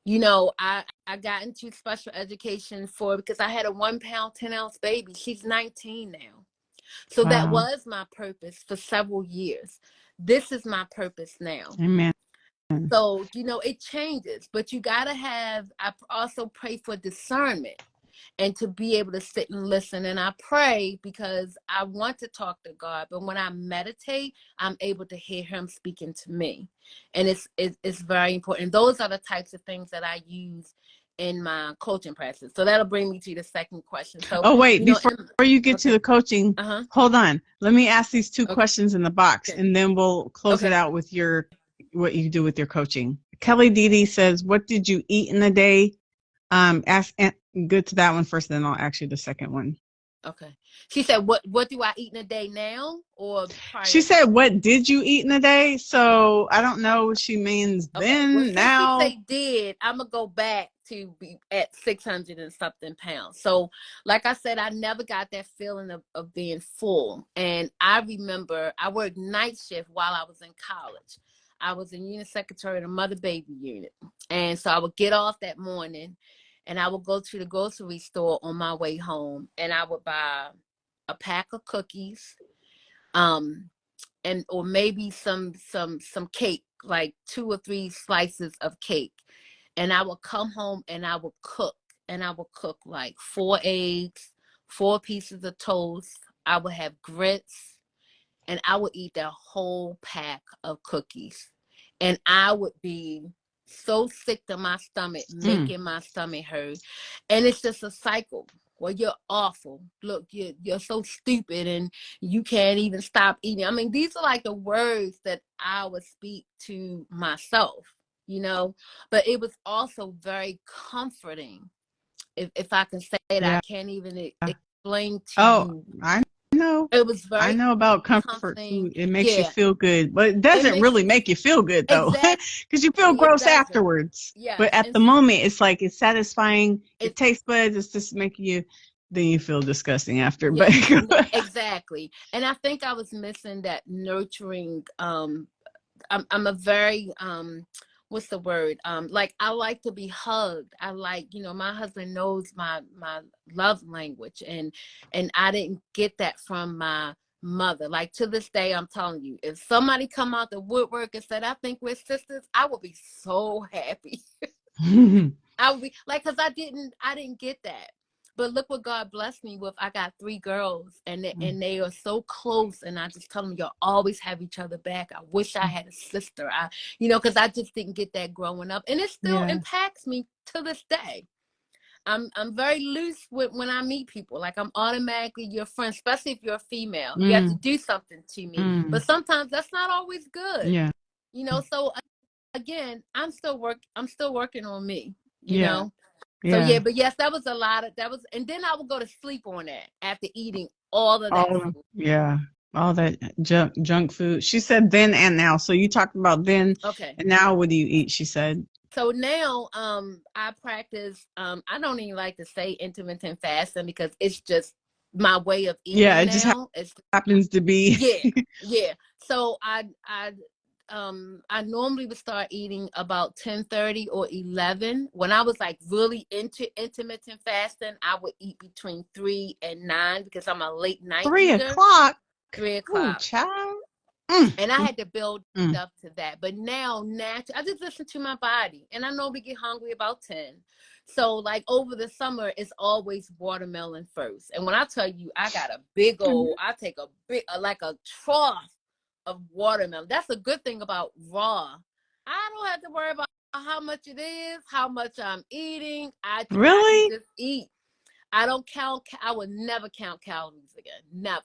I got into special education because I had a 1 pound, 10 ounce baby. She's 19 now. So Wow. that was my purpose for several years. This is my purpose now. Amen. So, it changes, but I also pray for discernment and to be able to sit and listen. And I pray because I want to talk to God, but when I meditate, I'm able to hear him speaking to me. And it's very important. Those are the types of things that I use in my coaching practice. So that'll bring me to the second question. So, wait, before you get to the coaching, hold on. Let me ask these two questions in the box, and then we'll close it out with what you do with your coaching. Kelly Didi says, what did you eat in a day? Good to that one first, then I'll ask you the second one. Okay. She said, what do I eat in a day now or prior? She said, what did you eat in a day? So I don't know what she means then, well, now. Since she say did, I'm going to go back to be at 600 and something pounds. So like I said, I never got that feeling of being full. And I remember I worked night shift while I was in college. I was in unit secretary of the mother baby unit. And so I would get off that morning and I would go to the grocery store on my way home, and I would buy a pack of cookies, or maybe some cake, like 2 or 3 slices of cake. And I would come home and I would cook, like 4 eggs, 4 pieces of toast. I would have grits, and I would eat that whole pack of cookies. And I would be so sick to my stomach, making my stomach hurt. And it's just a cycle. Well, you're awful. Look, you're so stupid and you can't even stop eating. I mean, these are like the words that I would speak to myself, but it was also very comforting. If I can say that, I can't even explain to you. I know. It was very. I know about comfort food. It makes you feel good, but it doesn't really make you feel good though, because you feel gross afterwards. Yeah. But at the moment, it's like it's satisfying. Your taste buds. It's just making you. Then you feel disgusting after. But exactly. And I think I was missing that nurturing. I'm a very what's the word? Like I like to be hugged. I like, my husband knows my love language, and I didn't get that from my mother. Like to this day, I'm telling you, if somebody come out the woodwork and said, I think we're sisters, I would be so happy. I would be like, cause I didn't get that. But look what God blessed me with. I got 3 girls, and they are so close. And I just tell them, you'll always have each other back. I wish I had a sister. Because I just didn't get that growing up, and it still impacts me to this day. I'm very loose when I meet people. Like I'm automatically your friend, especially if you're a female. You have to do something to me, but sometimes that's not always good. Yeah. So again, I'm still working on me. you Yeah. know? So Yeah. yeah, but yes, that was a lot of, that was, and then I would go to sleep on that after eating all of that All food. yeah. All that junk food. She said then and now. So you talked about then Okay. and now what do you eat? She said. So now I practice I don't even like to say intermittent fasting because it's just my way of Yeah, eating it just now. It's happens to be. yeah, yeah. So I normally would start eating about 10:30 or 11. When I was like really into intermittent fasting, I would eat between 3 and 9 because I'm a late night 3 o'clock. eater. 3 Ooh, o'clock. child. Mm, And I mm, had to build mm. up to that. But now, naturally, I just listen to my body. And I normally get hungry about 10. So, like over the summer, it's always watermelon first. And when I tell you, I got a big old, I take a big, like a trough of watermelon. That's a good thing about raw. I don't have to worry about how much it is, how much I'm eating. I can Really? just eat. I don't count. I would never count calories again. Never.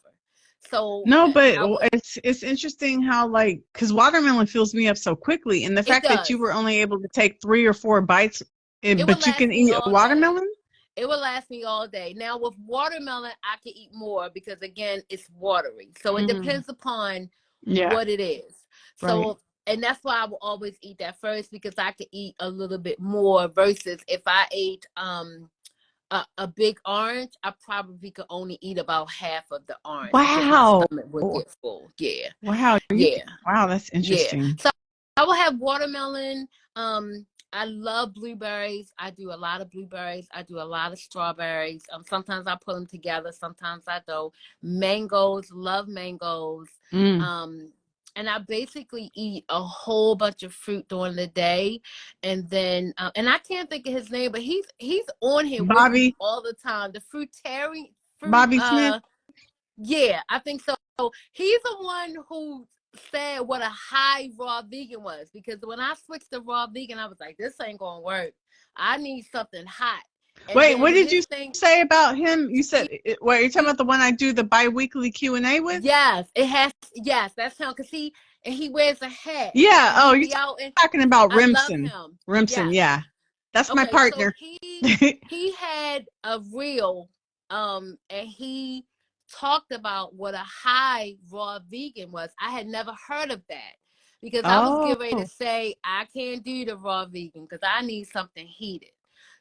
So No, but I would. it's interesting how like because watermelon fills me up so quickly, and the It fact that you does. were only able to take 3 or 4 bites, It would but you last can me eat a all day. watermelon. It would last me all day. Now with watermelon, I can eat more because again, it's watery. So it Mm, depends upon yeah, what it is. right. So and that's why I will always eat that first because I could eat a little bit more versus if I ate a big orange, I probably could only eat about half of the orange because my Wow. stomach would get full. Yeah. Wow. Yeah. Wow, that's Yeah. interesting. So I will have watermelon. I love blueberries. I do a lot of blueberries. I do a lot of strawberries. Sometimes I put them together. Sometimes I don't. Mangoes, love mangoes. Mm. Um, and I basically eat a whole bunch of fruit during the day, and then and I can't think of his name, but he's on here with me Bobby, all the time. The fruitarian fruit. Bobby Smith. Yeah, I think so. He's the one who said what a high raw vegan was because when I switched to raw vegan, I was like, this ain't gonna work. I need something hot. And Wait, what then did his you thing, say about him? You said, he, wait, you're talking he about the one I do the bi-weekly Q&A with? yes, it has yes, that's him because he wears a hat Yeah. and Oh, he you're be out and talking about I love Remsen. him. Remsen, Yes. yeah. That's my Okay, so partner. he had a reel and he talked about what a high raw vegan was. I had never heard of that because I was Oh, getting ready to say I can't do the raw vegan because I need something heated.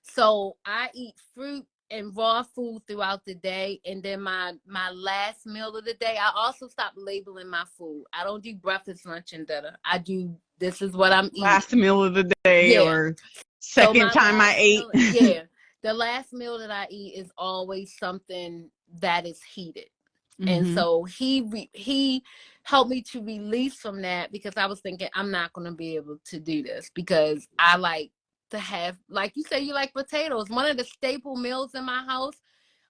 So I eat fruit and raw food throughout the day, and then my last meal of the day, I also stop labeling my food. I don't do breakfast, lunch, and dinner. I do this is what I'm last eating. meal of the day Yeah. or So second my time I last ate. meal, yeah, the last meal that I eat is always something that is heated. And Hmm. so he helped me to release from that because I was thinking I'm not going to be able to do this because I like to have, like you say, you like potatoes. One of the staple meals in my house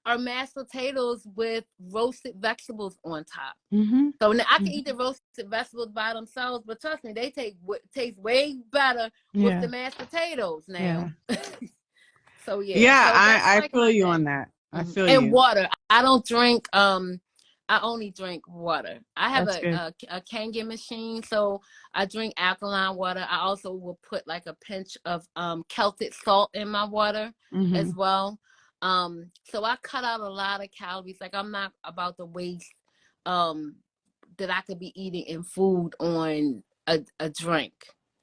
are mashed potatoes with roasted vegetables on top. Hmm. So now I can Hmm. eat the roasted vegetables by themselves, but trust me, they taste way better with the Yeah, mashed potatoes yeah. now. So yeah, Yeah, so that's I like feel my you day. on that. I feel And you. water. I don't drink. I only drink water. I have That's good. a Kangen machine, so I drink alkaline water. I also will put like a pinch of Celtic salt in my water Hmm. as well. So I cut out a lot of calories. Like I'm not about to waste um that I could be eating in food on a drink.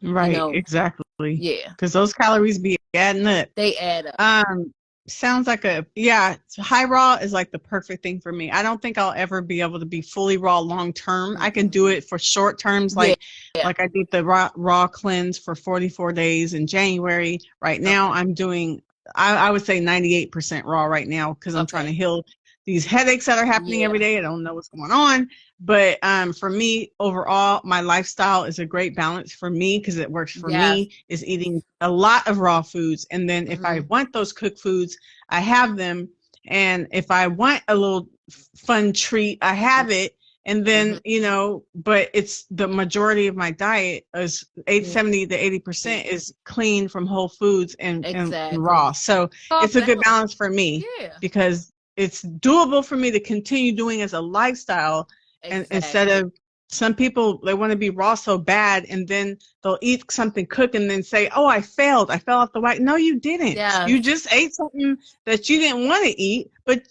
You Right, know, exactly. yeah, Because those calories be adding up. they add up. Um, sounds like yeah, high raw is like the perfect thing for me. I don't think I'll ever be able to be fully raw long term. I can do Mm-mm. it for short terms, Yeah, yeah. like I did the raw cleanse for 44 days in January. Right now, Okay, I'm doing, I would say 98% raw right now because I'm trying to okay, heal these headaches that are happening every yeah, day. I don't know what's going on. But for me, overall, my lifestyle is a great balance for me because it works for yes. me, is eating a lot of raw foods. And then if I Mm-hmm. want those cooked foods, I have them. And if I want a little fun treat, I have it. And Mm-hmm. then, but it's the majority of my diet is Yeah, 70 to 80% is clean from whole foods and exactly. raw. So All it's a good balance. balance for me Yeah, because it's doable for me to continue doing as a lifestyle and instead exactly. of Some people, they want to be raw so bad, and then they'll eat something cooked and then say, oh, I failed. I fell off the wagon. No, you didn't. Yes. You just ate something that you didn't want to eat, but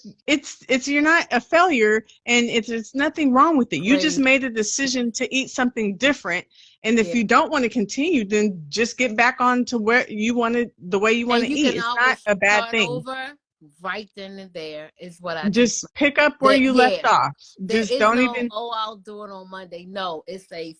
you're not a failure, and it's nothing wrong with it. You just made a decision to eat something different. And if you don't want to continue, then just get back on to where you wanted, the way you want to eat. It's not a bad thing. Over right then and there is what I just pick up where you left off. Just don't even. Oh, I'll do it on Monday. No, it's a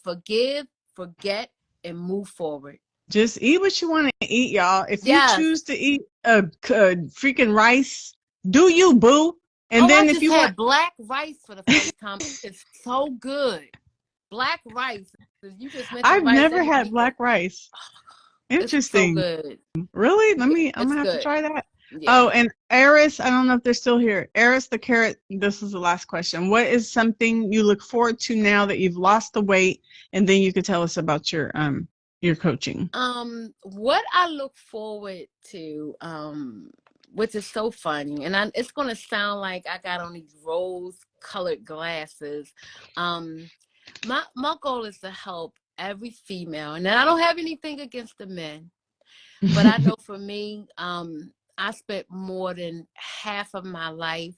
forgive, forget, and move forward. Just eat what you want to eat, y'all. If you choose to eat a freaking rice, do you, boo? And then if you had black rice for the first time, it's so good. Black rice. You just mentioned I've never had black rice. Interesting. It's so good. Really? I'm gonna have to try that. Yeah. Oh, and Eris, I don't know if they're still here. Eris the carrot, this is the last question. What is something you look forward to now that you've lost the weight? And then you could tell us about your coaching. What I look forward to, which is so funny, and it's gonna sound like I got on these rose-colored glasses. My goal is to help every female, and I don't have anything against the men, but I know for me, I spent more than half of my life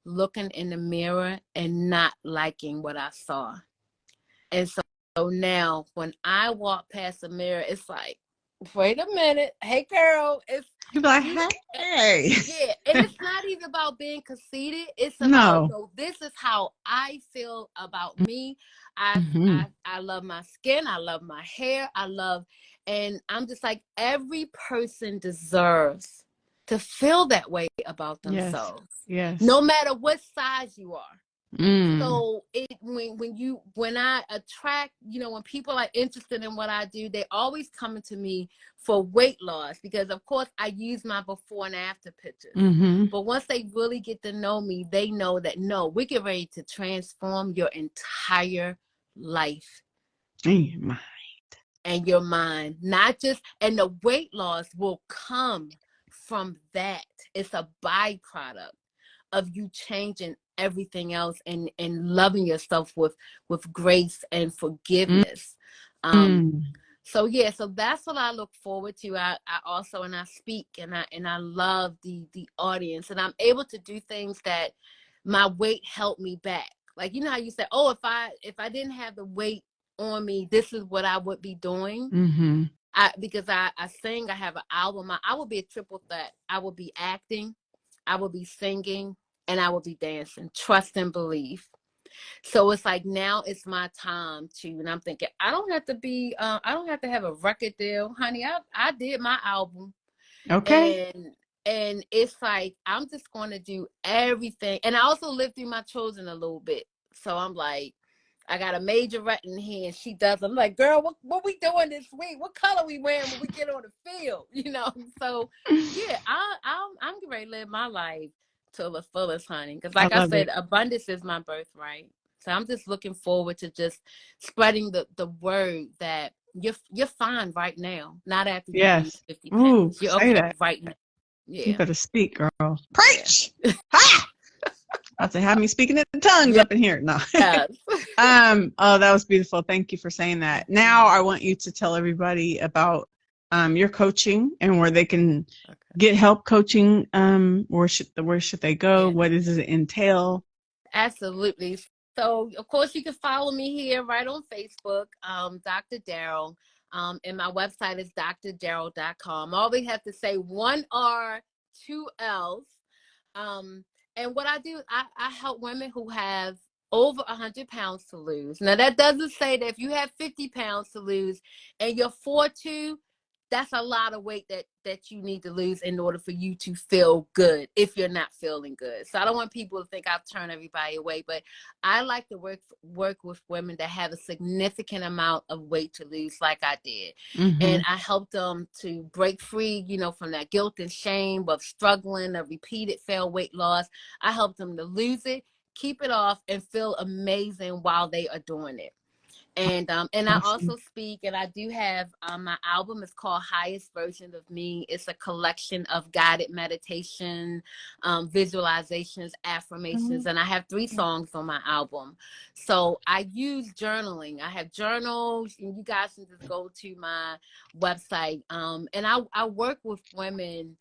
looking in the mirror and not liking what I saw. And so now when I walk past the mirror, it's like, wait a minute. Hey, girl. You're like, hey. Yeah. And it's not even about being conceited. It's about, no, this is how I feel about me. I love my skin. I love my hair. And I'm just like, every person deserves to feel that way about themselves. Yes. No matter what size you are. So when I attract, when people are interested in what I do, they always coming to me for weight loss, because of course I use my before and after pictures. But once they really get to know me, they know that no, we get ready to transform your entire life. And your mind, not just, and the weight loss will come from that. It's a byproduct of you changing everything else and loving yourself with grace and forgiveness. So that's what I look forward to. I also, and I speak and I love the audience, and I'm able to do things that my weight helped me back. Like, you know how you say, oh, if I didn't have the weight on me, this is what I would be doing. Because I sing, I have an album, I would be a triple threat. I would be acting, I would be singing, and I will be dancing. Trust and believe. So it's like, now it's my time to, and I'm thinking, I don't have to have a record deal, honey. I did my album. Okay. And it's like, I'm just going to do everything. And I also live through my children a little bit. So I'm like, I got a majorette in here, and she does. I'm like, girl, what we doing this week? What color we wearing when we get on the field? So yeah, I'm getting ready to live my life to the fullest, honey. Because like I said, abundance is my birthright. So I'm just looking forward to just spreading the word that you're fine right now, not after you lose 50 pounds. You're okay right now. Yeah. You better speak, girl. Preach. Ha! About to have me speaking in tongues up in here. No. Yes. Oh, that was beautiful. Thank you for saying that. Now I want you to tell everybody about your coaching and where they can get help coaching. Where should they go? Yeah. What does it entail? Absolutely. So of course you can follow me here right on Facebook, Dr. Daryll. And my website is drdaryll.com. I always have to say 1 R, 2 L's. And what I do, I help women who have over 100 pounds to lose. Now, that doesn't say that if you have 50 pounds to lose and you're 4'2", that's a lot of weight that you need to lose in order for you to feel good if you're not feeling good. So I don't want people to think I've turned everybody away, but I like to work with women that have a significant amount of weight to lose like I did. And I help them to break free, from that guilt and shame of struggling, a repeated failed weight loss. I help them to lose it, keep it off, and feel amazing while they are doing it. And I Awesome. also speak, and I do have my album is called Highest Version of Me. It's a collection of guided meditation, visualizations, affirmations, and I have 3 songs on my album. So I use journaling. I have journals, and you guys can just go to my website. And I work with women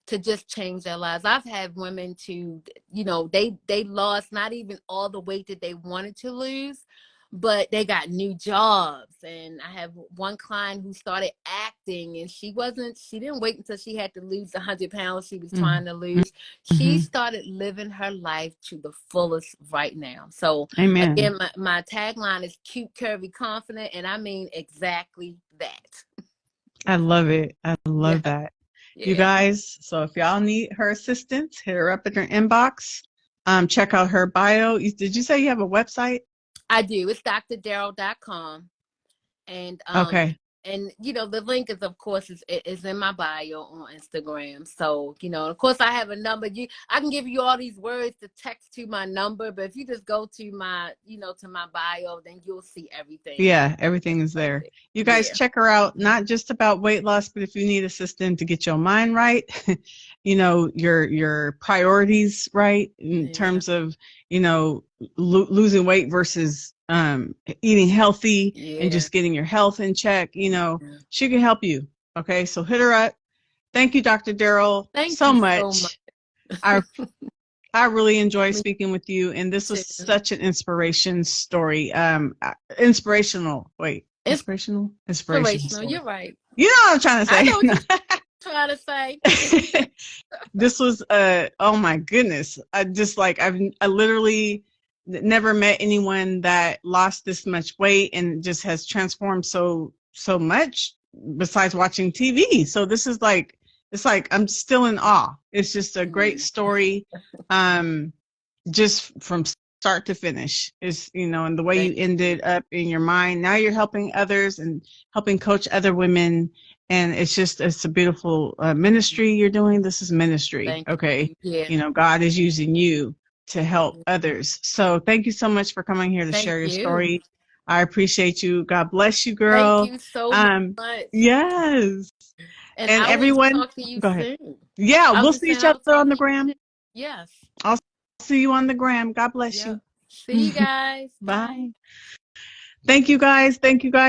to just change their lives. I've had women to, they lost not even all the weight that they wanted to lose, but they got new jobs. And I have one client who started acting, and she didn't wait until she had to lose the 100 pounds she was trying to lose. She started living her life to the fullest right now. So Amen. again, my tagline is cute, curvy, confident, and I mean exactly that. I love it. I love that. You guys, so if y'all need her assistance, hit her up in her inbox. Check out her bio. Did you say you have a website? I do. It's drdaryl.com. And okay. And the link is, of course, is in my bio on Instagram. So of course, I have a number. I can give you all these words to text to my number, but if you just go to my to my bio, then you'll see everything. Yeah, everything is there. You guys check her out. Not just about weight loss, but if you need assistance to get your mind right, your priorities right in terms of losing weight versus eating healthy and just getting your health in check, she can help you. Okay, so hit her up. Thank you, Dr. Daryl, so much. I really enjoy speaking with you, and this was such an inspiration story. Inspirational. Inspirational. You're right. You know what I'm trying to say. I know what you're trying to say. This was oh my goodness. I literally never met anyone that lost this much weight and just has transformed so much besides watching TV. So this is it's like I'm still in awe. It's just a great story, just from start to finish. Is and the way you ended up in your mind. Now you're helping others and helping coach other women, and it's a beautiful ministry you're doing. This is ministry, okay? Yeah. God is using you to help others. So thank you so much for coming here to share your story. I appreciate you. God bless you, girl. Thank you so much. Yes. And everyone, talk to you go ahead. Soon. Yeah, we'll see each other on the gram. Yes. I'll see you on the gram. God bless you. See you guys. Bye. Thank you guys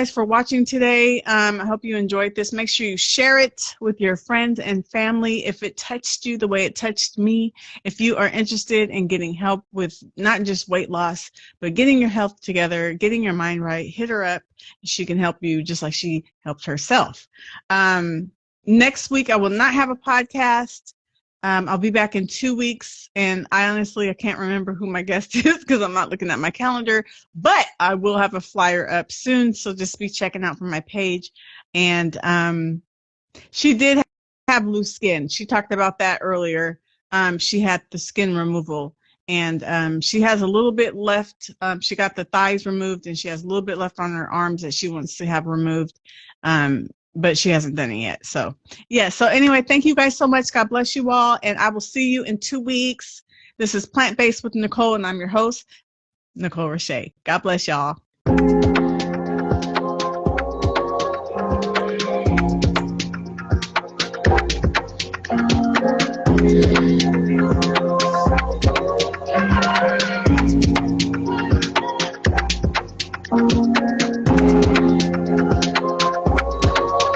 for watching today. I hope you enjoyed this. Make sure you share it with your friends and family if it touched you the way it touched me. If you are interested in getting help with not just weight loss, but getting your health together, getting your mind right, hit her up. She can help you just like she helped herself. Next week, I will not have a podcast. I'll be back in 2 weeks, and I can't remember who my guest is because I'm not looking at my calendar, but I will have a flyer up soon, so just be checking out from my page. And she did have loose skin. She talked about that earlier. She had the skin removal, and she has a little bit left. She got the thighs removed, and she has a little bit left on her arms that she wants to have removed. But she hasn't done it yet. So, yeah. So anyway, thank you guys so much. God bless you all. And I will see you in 2 weeks. This is Plant Based with Nicole, and I'm your host, Nicolershaeholiday. God bless y'all.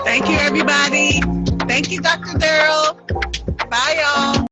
Thank you, everybody. Thank you, Dr. Daryl.